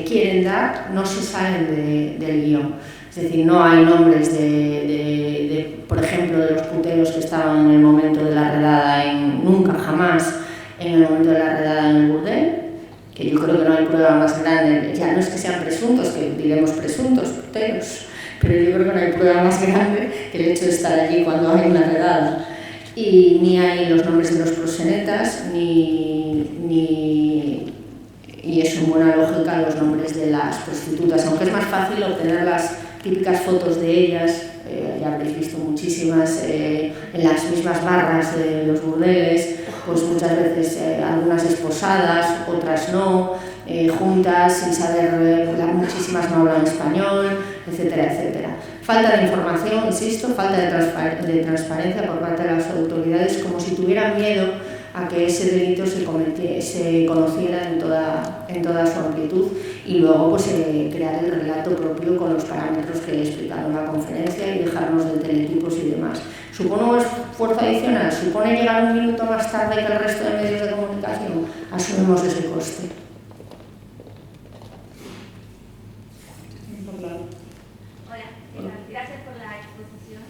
quieren dar, no se salen del guión. Es decir, no hay nombres por ejemplo, de los puteros que estaban en el momento de la redada, nunca, jamás, en el momento de la redada en el burdel, que yo creo que no hay prueba más grande, ya no es que sean presuntos, que diremos presuntos, puteros, pero yo creo que no hay prueba más grande que el hecho de estar allí cuando hay una redada. Y ni hay los nombres de los proxenetas, y es en buena lógica los nombres de las prostitutas, aunque es más fácil obtener las típicas fotos de ellas, ya habréis visto muchísimas en las mismas barras de los burdeles, pues muchas veces algunas esposadas, otras no, juntas, sin saber, muchísimas no hablan español, etcétera, etcétera. Falta de información, insisto, falta de transparencia por parte de las autoridades, como si tuvieran miedo a que ese delito se conociera en toda su amplitud y luego pues, crear el relato propio con los parámetros que he explicado en la conferencia y dejarnos de teletipos y demás. ¿Supone un esfuerzo adicional? ¿Supone llegar un minuto más tarde que el resto de medios de comunicación? Asumimos ese coste. Gracias por la exposición.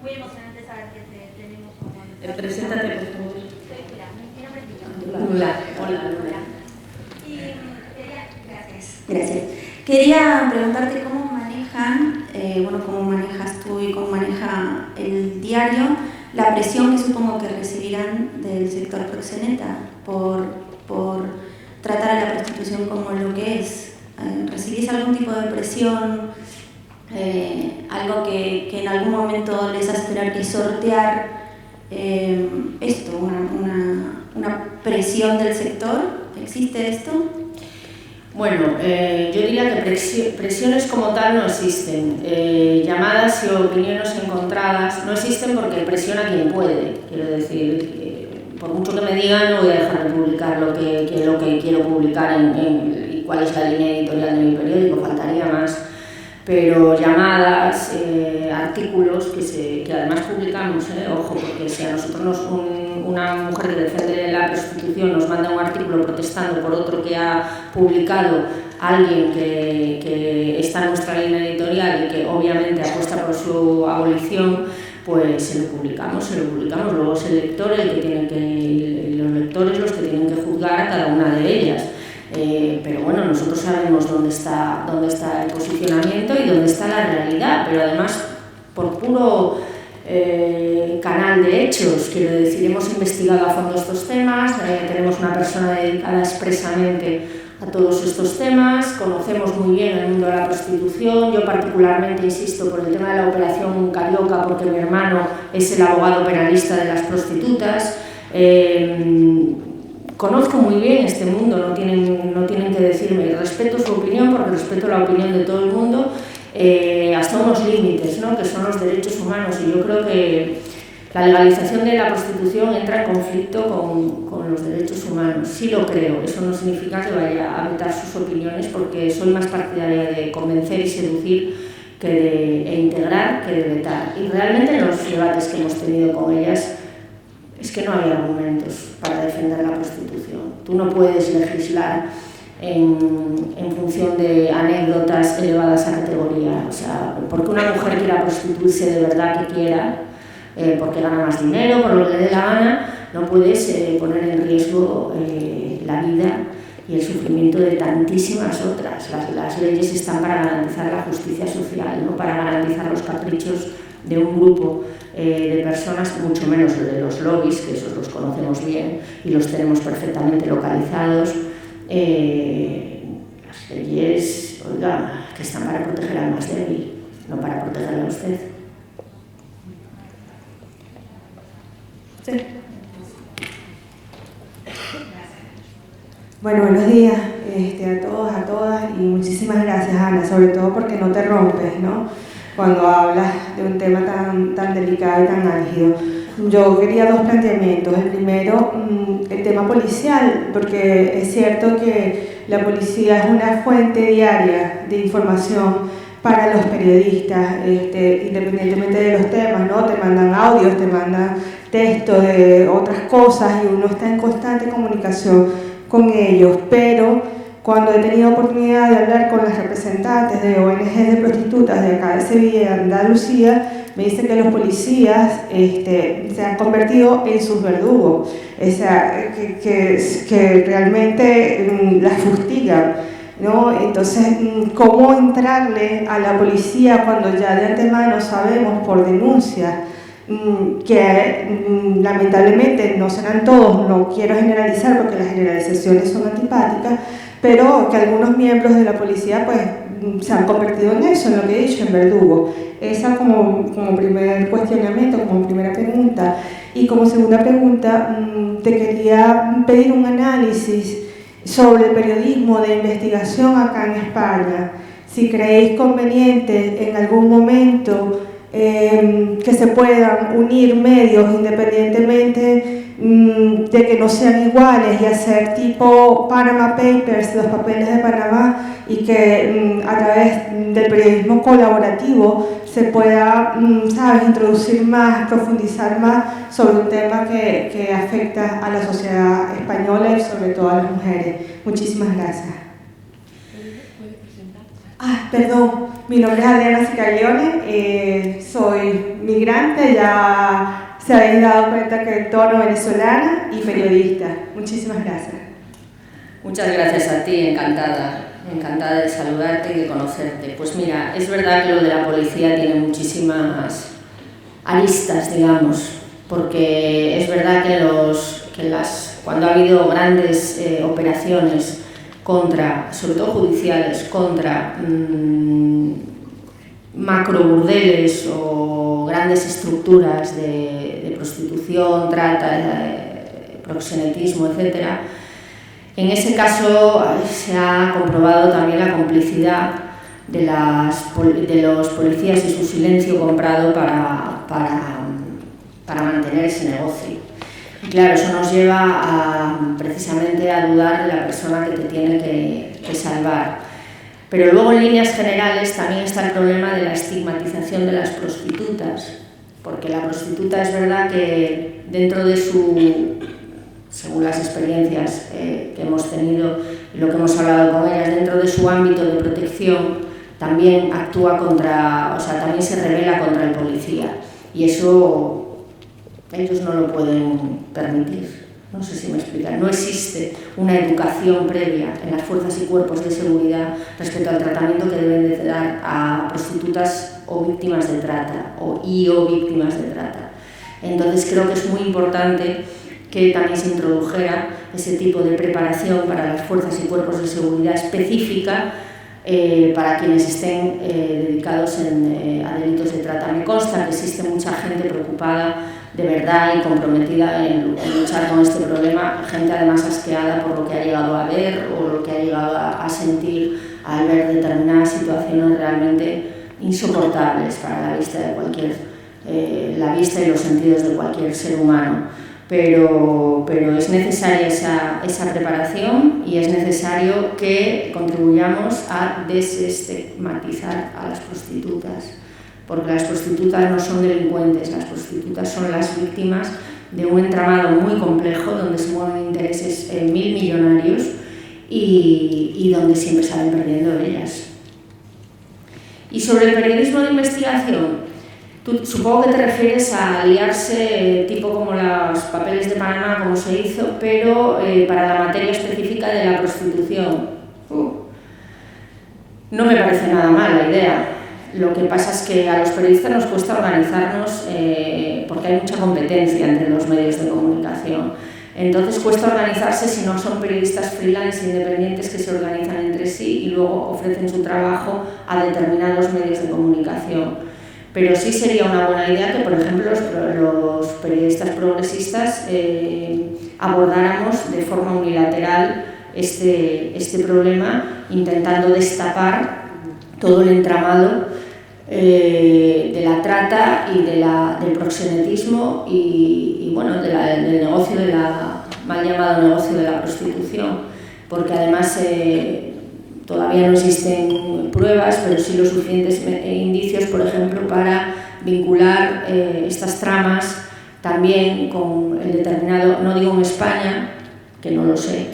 Muy emocionante saber que tenemos como... Preséntate, por favor. Mi nombre es Lula. Hola. Y gracias. Quería preguntarte cómo manejan, cómo manejas tú y cómo maneja el diario la presión que supongo que recibirán del sector proxeneta por tratar a la prostitución como lo que es. ¿Recibís algún tipo de presión? Algo que en algún momento les hace tener que sortear una presión del sector. ¿Existe esto? Bueno, yo diría que presiones como tal no existen. Llamadas y opiniones encontradas no existen porque presiona quien puede. Quiero decir, por mucho que me digan, no voy a dejar de publicar lo que quiero publicar y cuál es la línea editorial de mi periódico, faltaría más. Pero llamadas, artículos que además publicamos, ojo, porque si a nosotros una mujer que defiende la prostitución nos manda un artículo protestando por otro que ha publicado alguien que está en nuestra línea editorial y que obviamente apuesta por su abolición, pues se lo publicamos, luego es el lector los lectores los que tienen que juzgar a cada una de ellas. Pero bueno, nosotros sabemos dónde está el posicionamiento y dónde está la realidad, pero además por puro canal de hechos, quiero decir, hemos investigado a fondo estos temas, tenemos una persona dedicada expresamente a todos estos temas, conocemos muy bien el mundo de la prostitución, yo particularmente insisto por el tema de la operación Carioca porque mi hermano es el abogado penalista de las prostitutas. Conozco muy bien este mundo, no tienen que decirme, respeto su opinión porque respeto la opinión de todo el mundo hasta unos límites, ¿no? Que son los derechos humanos, y yo creo que la legalización de la prostitución entra en conflicto con los derechos humanos. Sí lo creo, eso no significa que vaya a vetar sus opiniones porque soy más partidaria de convencer y seducir e integrar que de vetar. Y realmente en los debates que hemos tenido con ellas es que no hay argumentos para defender la prostitución. Tú no puedes legislar en función de anécdotas elevadas a categoría. O sea, porque una mujer quiera prostituirse de verdad que quiera, porque gana más dinero, por lo que le dé la gana, no puedes poner en riesgo la vida y el sufrimiento de tantísimas otras. Las leyes están para garantizar la justicia social, no para garantizar los caprichos de un grupo de personas, mucho menos de los lobbies, que esos los conocemos bien y los tenemos perfectamente localizados. Las leyes, oiga, que están para proteger al más débil, no para protegerle a usted. Sí. Bueno, buenos días a todos, a todas, y muchísimas gracias, Ana, sobre todo porque no te rompes, ¿no? Cuando hablas de un tema tan delicado y tan álgido. Yo quería dos planteamientos. El primero, el tema policial, porque es cierto que la policía es una fuente diaria de información para los periodistas, independientemente de los temas, ¿no? Te mandan audios, te mandan texto de otras cosas y uno está en constante comunicación con ellos, pero cuando he tenido oportunidad de hablar con las representantes de ONG de prostitutas de acá de Sevilla y de Andalucía, me dicen que los policías se han convertido en sus verdugos, o sea, que realmente las fustigan, ¿no? Entonces, ¿cómo entrarle a la policía cuando ya de antemano sabemos por denuncias que lamentablemente no serán todos, no quiero generalizar porque las generalizaciones son antipáticas, pero que algunos miembros de la policía pues se han convertido en eso, en lo que he dicho, en verdugo? Esa como primer cuestionamiento, como primera pregunta. Y como segunda pregunta, te quería pedir un análisis sobre el periodismo de investigación acá en España. Si creéis conveniente en algún momento que se puedan unir medios independientemente de que no sean iguales y hacer tipo Panama Papers, los papeles de Panamá, y que a través del periodismo colaborativo se pueda, ¿sabes?, introducir más, profundizar más sobre un tema que afecta a la sociedad española y sobre todo a las mujeres. Muchísimas gracias. Perdón, mi nombre es Adriana Sicaglione, soy migrante, ya se habéis dado cuenta que en tono venezolana y periodista. Muchísimas gracias. Muchas gracias a ti, encantada de saludarte y de conocerte. Pues mira, es verdad que lo de la policía tiene muchísimas aristas, digamos, porque es verdad que cuando ha habido grandes operaciones sobre todo judiciales, contra macroburdeles o grandes estructuras de prostitución, trata, proxenetismo, etc. En ese caso se ha comprobado también la complicidad de los policías y su silencio comprado para mantener ese negocio. Y claro, eso nos lleva precisamente a dudar de la persona que te tiene que salvar. Pero luego, en líneas generales, también está el problema de la estigmatización de las prostitutas, porque la prostituta es verdad que dentro de según las experiencias que hemos tenido y lo que hemos hablado con ellas, dentro de su ámbito de protección, también también se rebela contra el policía. Y eso ellos no lo pueden permitir. No sé si me explican. No existe una educación previa en las fuerzas y cuerpos de seguridad respecto al tratamiento que deben de dar a prostitutas o víctimas de trata o víctimas de trata. Entonces creo que es muy importante que también se introdujera ese tipo de preparación para las fuerzas y cuerpos de seguridad específica para quienes estén dedicados a delitos de trata. Me consta que existe mucha gente preocupada de verdad y comprometida en luchar con este problema, gente además asqueada por lo que ha llegado a ver o lo que ha llegado a sentir al ver determinadas situaciones realmente insoportables para la vista y los sentidos de cualquier ser humano. Pero es necesaria esa preparación y es necesario que contribuyamos a desestigmatizar a las prostitutas, porque las prostitutas no son delincuentes, las prostitutas son las víctimas de un entramado muy complejo donde se mueven intereses millonarios y donde siempre salen perdiendo ellas. Y sobre el periodismo de investigación, tú supongo que te refieres a liarse tipo como los papeles de Panamá, como se hizo, pero para la materia específica de la prostitución. No me parece nada mal la idea. Lo que pasa es que a los periodistas nos cuesta organizarnos porque hay mucha competencia entre los medios de comunicación. Entonces cuesta organizarse si no son periodistas freelance independientes que se organizan entre sí y luego ofrecen su trabajo a determinados medios de comunicación. Pero sí sería una buena idea que, por ejemplo, los periodistas progresistas abordáramos de forma unilateral este problema, intentando destapar todo el entramado de la trata y del proxenetismo y bueno, del negocio mal llamado negocio de la prostitución, porque además todavía no existen pruebas, pero sí los suficientes indicios, por ejemplo, para vincular estas tramas también con el determinado, no digo en España, que no lo sé,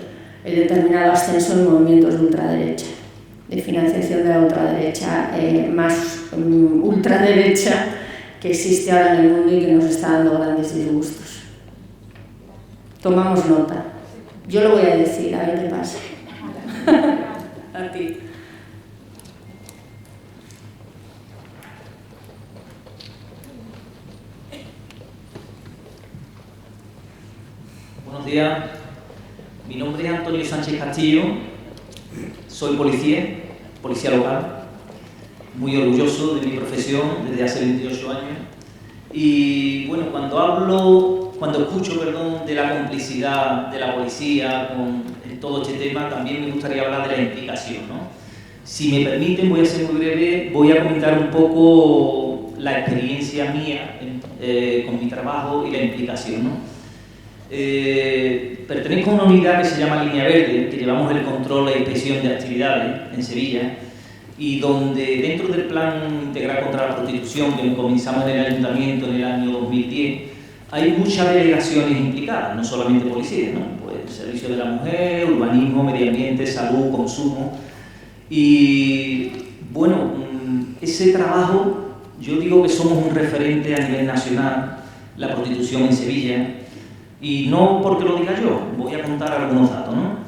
el determinado ascenso en movimientos de ultraderecha, de financiación de la ultraderecha más ultraderecha que existe ahora en el mundo y que nos está dando grandes disgustos. Tomamos nota. Yo lo voy a decir, a ver qué pasa. A ti. Buenos días, mi nombre es Antonio Sánchez Castillo, soy policía local, muy orgulloso de mi profesión desde hace 28 años y bueno, cuando escucho de la complicidad de la policía en todo este tema, también me gustaría hablar de la implicación, ¿no? Si me permiten, voy a ser muy breve, voy a comentar un poco la experiencia mía con mi trabajo y la implicación, ¿no? Pertenezco a una unidad que se llama Línea Verde, que llevamos el control e inspección de actividades en Sevilla y donde dentro del Plan Integral contra la Prostitución que comenzamos en el Ayuntamiento en el año 2010 hay muchas delegaciones implicadas, no solamente policías, ¿no? Pues Servicio de la Mujer, Urbanismo, Medio Ambiente, Salud, Consumo y bueno, ese trabajo yo digo que somos un referente a nivel nacional, la prostitución en Sevilla. Y no porque lo diga yo, voy a contar algunos datos, ¿no?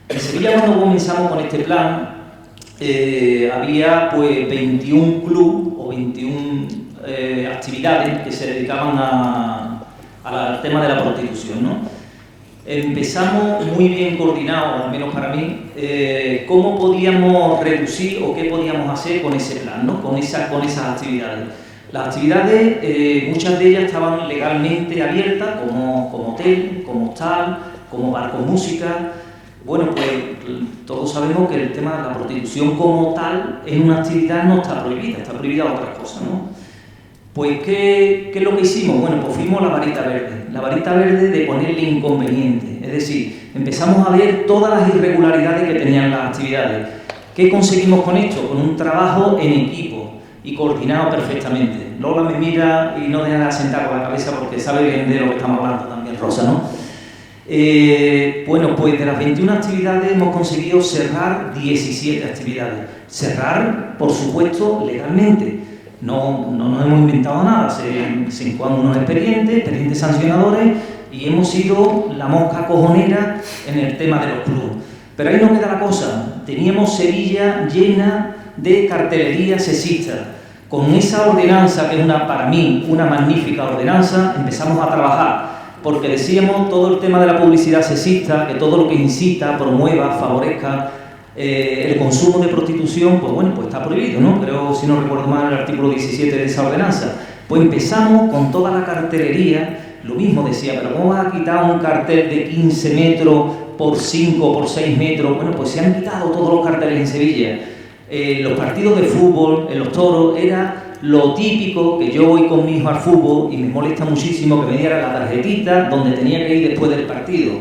En Sevilla cuando comenzamos con este plan había pues 21 clubes o 21 actividades que se dedicaban al tema de la prostitución, ¿no? Empezamos muy bien coordinados, al menos para mí, cómo podíamos reducir o qué podíamos hacer con ese plan, ¿no? Con esas actividades. Las actividades, muchas de ellas estaban legalmente abiertas, como hotel, como hostal, como bar con música. Bueno, pues todos sabemos que el tema de la prostitución como tal en una actividad no está prohibida, está prohibida otras cosas, ¿no? Pues, ¿qué es lo que hicimos? Bueno, pues fuimos a la varita verde de ponerle inconveniente. Es decir, empezamos a ver todas las irregularidades que tenían las actividades. ¿Qué conseguimos con esto? Con un trabajo en equipo y coordinado perfectamente. Lola me mira y no deja de asentar con la cabeza porque sabe bien de lo que estamos hablando también, Rosa, ¿no? Bueno, pues de las 21 actividades hemos conseguido cerrar 17 actividades. Cerrar, por supuesto, legalmente. No nos hemos inventado nada. Se encuadran unos expedientes sancionadores y hemos sido la mosca cojonera en el tema de los clubes. Pero ahí no queda la cosa. Teníamos Sevilla llena de cartelería sexista. Con esa ordenanza, que es para mí una magnífica ordenanza, empezamos a trabajar, porque decíamos todo el tema de la publicidad sexista, que todo lo que incita, promueva, favorezca el consumo de prostitución, pues bueno, pues está prohibido, ¿no? Creo, si no recuerdo mal, el artículo 17 de esa ordenanza. Pues empezamos con toda la cartelería, lo mismo decía, pero ¿cómo vas a quitar un cartel de 15 metros por 5 o por 6 metros? Bueno, pues se han quitado todos los carteles en Sevilla. Los partidos de fútbol, en los toros, era lo típico que yo voy con mi hijo al fútbol y me molesta muchísimo que me diera la tarjetita donde tenía que ir después del partido.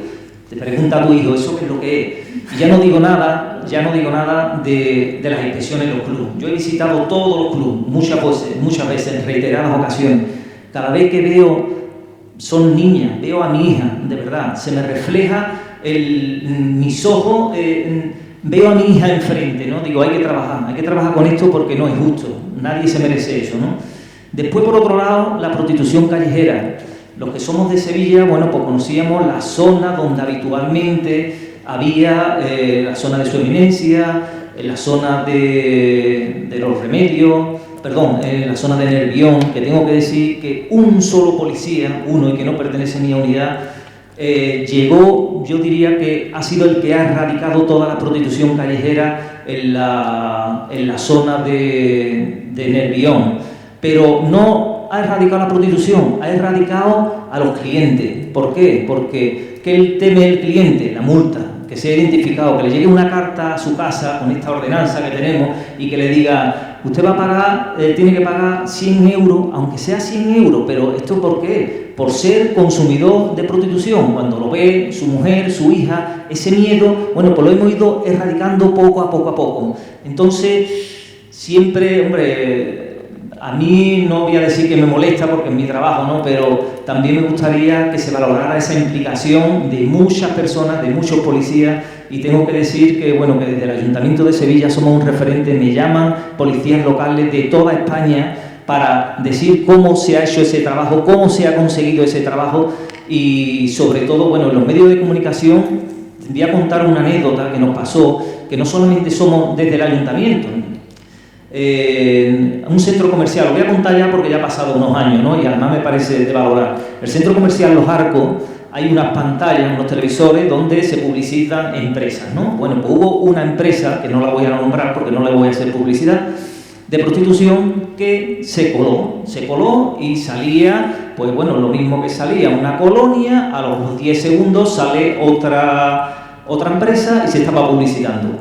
Te pregunta a tu hijo, ¿eso qué es lo que es? Y ya no digo nada de las inspecciones en los clubes. Yo he visitado todos los clubes, muchas veces, en reiteradas ocasiones. Cada vez que son niñas, veo a mi hija, de verdad, se me refleja mis ojos, veo a mi hija enfrente, ¿no? Digo, hay que trabajar con esto porque no es justo, nadie se merece eso, ¿no? Después, por otro lado, la prostitución callejera. Los que somos de Sevilla, bueno, pues conocíamos la zona donde habitualmente había la zona de Su Eminencia, la zona de los Remedios, la zona de Nervión, que tengo que decir que un solo policía, uno y que no pertenece ni a unidad, llegó, yo diría que ha sido el que ha erradicado toda la prostitución callejera en la zona de Nervión. Pero no ha erradicado la prostitución, ha erradicado a los clientes. ¿Por qué? Porque ¿qué teme el cliente? La multa, que sea identificado, que le llegue una carta a su casa con esta ordenanza que tenemos y que le diga, usted va a pagar, tiene que pagar 100 euros, aunque sea 100 euros, pero ¿esto por qué? Por ser consumidor de prostitución. Cuando lo ve su mujer, su hija, ese miedo, bueno, pues lo hemos ido erradicando poco a poco. Entonces, siempre, hombre, a mí no voy a decir que me molesta porque es mi trabajo, ¿no? Pero también me gustaría que se valorara esa implicación de muchas personas, de muchos policías, y tengo que decir que, bueno, que desde el Ayuntamiento de Sevilla somos un referente, me llaman policías locales de toda España para decir cómo se ha hecho ese trabajo, cómo se ha conseguido ese trabajo y sobre todo, bueno, en los medios de comunicación voy a contar una anécdota que nos pasó, que no solamente somos desde el Ayuntamiento, un centro comercial, lo voy a contar ya porque ya ha pasado unos años, ¿no? Y además me parece de valorar. El centro comercial Los Arcos, hay unas pantallas, unos televisores donde se publicitan empresas, ¿no? Bueno, pues hubo una empresa, que no la voy a nombrar porque no le voy a hacer publicidad, de prostitución que se coló y salía, pues bueno, lo mismo que salía una colonia, a los 10 segundos sale otra empresa y se estaba publicitando.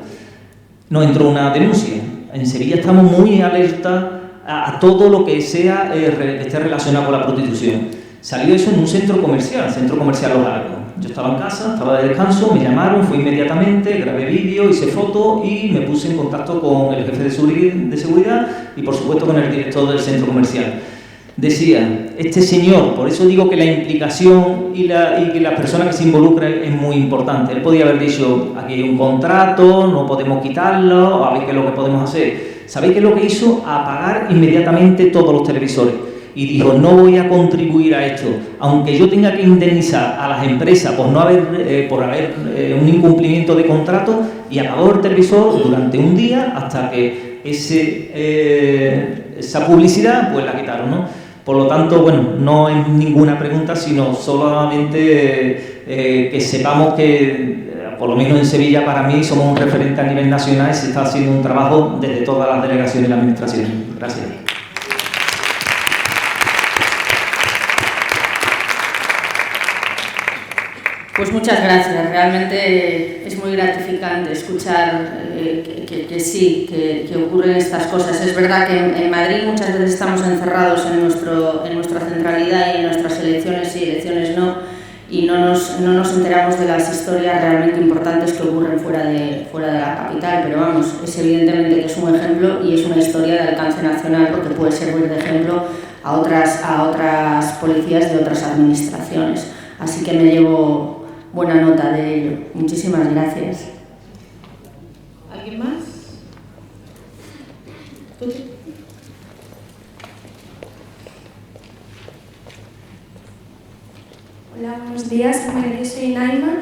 Nos entró una denuncia. En Sevilla estamos muy alerta a todo lo que sea que esté relacionado con la prostitución. Salió eso en un centro comercial Los Arcos. Yo estaba en casa, estaba de descanso, me llamaron, fui inmediatamente, grabé vídeo, hice fotos y me puse en contacto con el jefe de seguridad y por supuesto con el director del centro comercial. Decía, este señor, por eso digo que la implicación y que la persona que se involucra es muy importante. Él podía haber dicho, aquí hay un contrato, no podemos quitarlo, a ver qué es lo que podemos hacer. ¿Sabéis qué es lo que hizo? Apagar inmediatamente todos los televisores. Y dijo, no voy a contribuir a esto, aunque yo tenga que indemnizar a las empresas por haber un incumplimiento de contrato, y apagó el televisor durante un día hasta que esa publicidad pues la quitaron, ¿no? Por lo tanto, bueno, no es ninguna pregunta, sino solamente que sepamos que, por lo menos en Sevilla, para mí, somos un referente a nivel nacional y se está haciendo un trabajo desde todas las delegaciones y la administración. Gracias. Pues muchas gracias, realmente es muy gratificante escuchar que ocurren estas cosas. Es verdad que en Madrid muchas veces estamos encerrados en nuestra centralidad y en nuestras elecciones sí, elecciones no, y no nos enteramos de las historias realmente importantes que ocurren fuera de la capital, pero vamos, es evidentemente que es un ejemplo y es una historia de alcance nacional porque puede servir de ejemplo a otras policías de otras administraciones. Así que me llevo buena nota de ello. Muchísimas gracias. ¿Alguien más? Hola, buenos días. Yo soy Naima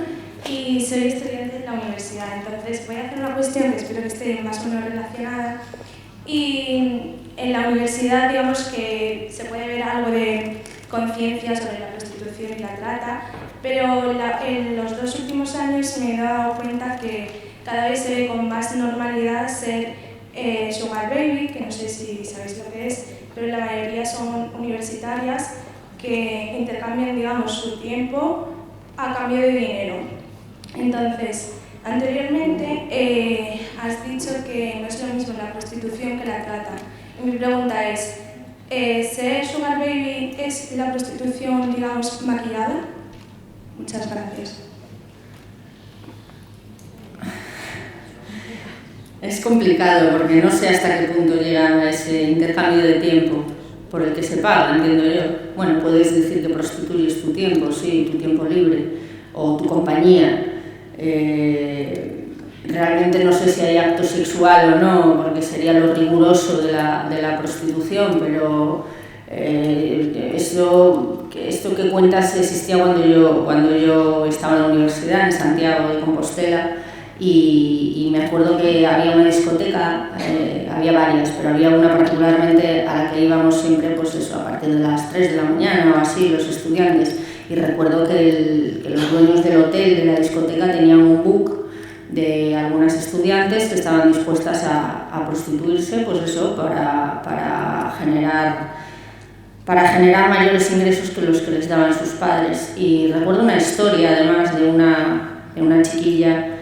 y soy estudiante de la universidad. Entonces voy a hacer una cuestión que espero que esté más o menos relacionada. Y en la universidad, digamos que se puede ver algo de conciencia sobre la prostitución y la trata, pero en los 2 últimos años me he dado cuenta que cada vez se ve con más normalidad ser sugar baby, que no sé si sabéis lo que es, pero la mayoría son universitarias que intercambian, digamos, su tiempo a cambio de dinero. Entonces, anteriormente has dicho que no es lo mismo la prostitución que la trata. Y mi pregunta es, ¿ser sugar baby es la prostitución, digamos, maquillada? Muchas gracias. Es complicado porque no sé hasta qué punto llega ese intercambio de tiempo por el que se paga, entiendo yo. Bueno, puedes decir que prostituyes tu tiempo, sí, tu tiempo libre o tu compañía. Realmente no sé si hay acto sexual o no, porque sería lo riguroso de la prostitución, pero esto que cuentas existía cuando yo estaba en la universidad, en Santiago de Compostela, y me acuerdo que había una discoteca, había varias, pero había una particularmente a la que íbamos siempre, pues eso, a partir de las 3 de la mañana o así, los estudiantes, y recuerdo que los dueños del hotel, de la discoteca, tenían un book de algunas estudiantes que estaban dispuestas a prostituirse, pues eso, para generar mayores ingresos que los que les daban sus padres. Y recuerdo una historia, además, de una chiquilla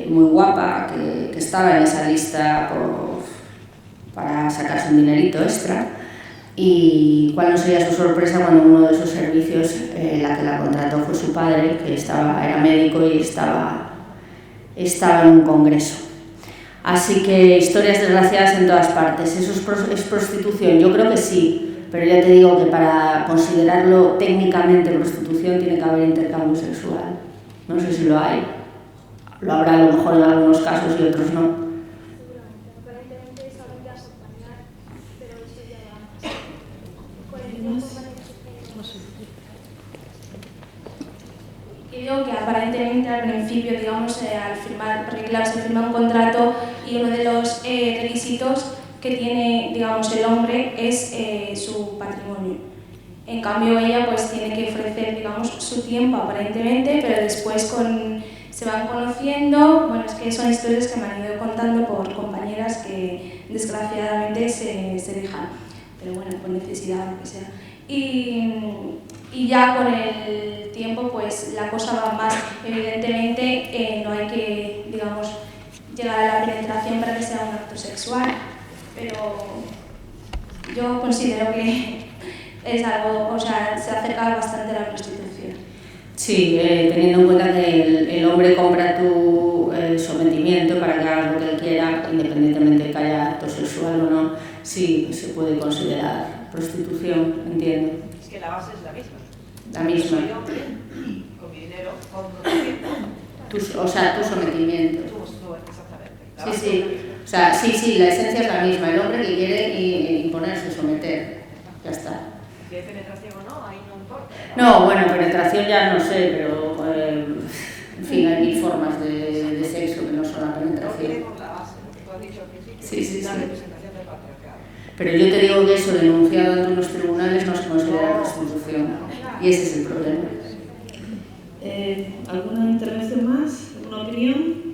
muy guapa que estaba en esa lista para sacarse un dinerito extra, y cuál no sería su sorpresa cuando uno de esos servicios la que la contrató fue su padre, que era médico y estaba en un congreso. Así que historias desgraciadas en todas partes. ¿Eso es prostitución? Yo creo que sí, pero ya te digo que para considerarlo técnicamente prostitución tiene que haber intercambio sexual. No sé si lo hay. Lo habrá a lo mejor en algunos casos y otros no. Digo que aparentemente al principio, digamos, al firmar, porque claro, se firma un contrato y uno de los requisitos que tiene, digamos, el hombre es su patrimonio. En cambio ella pues tiene que ofrecer, digamos, su tiempo aparentemente, pero después se van conociendo. Bueno, es que son historias que me han ido contando por compañeras que desgraciadamente se dejan, pero bueno, por necesidad o lo que sea. Y ya con el tiempo pues la cosa va más, evidentemente no hay que, digamos, llegar a la penetración para que sea un acto sexual, pero yo considero que es algo, o sea, se acerca bastante a la prostitución. Sí, teniendo en cuenta que el hombre compra tu sometimiento para que hagas lo que él quiera, independientemente de que haya acto sexual o no, sí se puede considerar prostitución, entiendo. Es que la base es la misma. La misma. Soy hombre, con mi dinero, compro. O sea, tu sometimiento. Exactamente. Sí. O sea, sí, la esencia es la misma. El hombre que quiere imponerse, someter. Ya está. Si hay penetración o no, ahí no importa. No, bueno, penetración ya no sé, pero en fin, hay mil formas de sexo que no son la penetración. No por la base, lo que tú has dicho al principio, Sí. la representación del patriarcado. Pero yo te digo que eso denunciado ante los tribunales no se considera prostitución. Y ese es el problema. ¿Alguna intervención más? ¿Alguna opinión?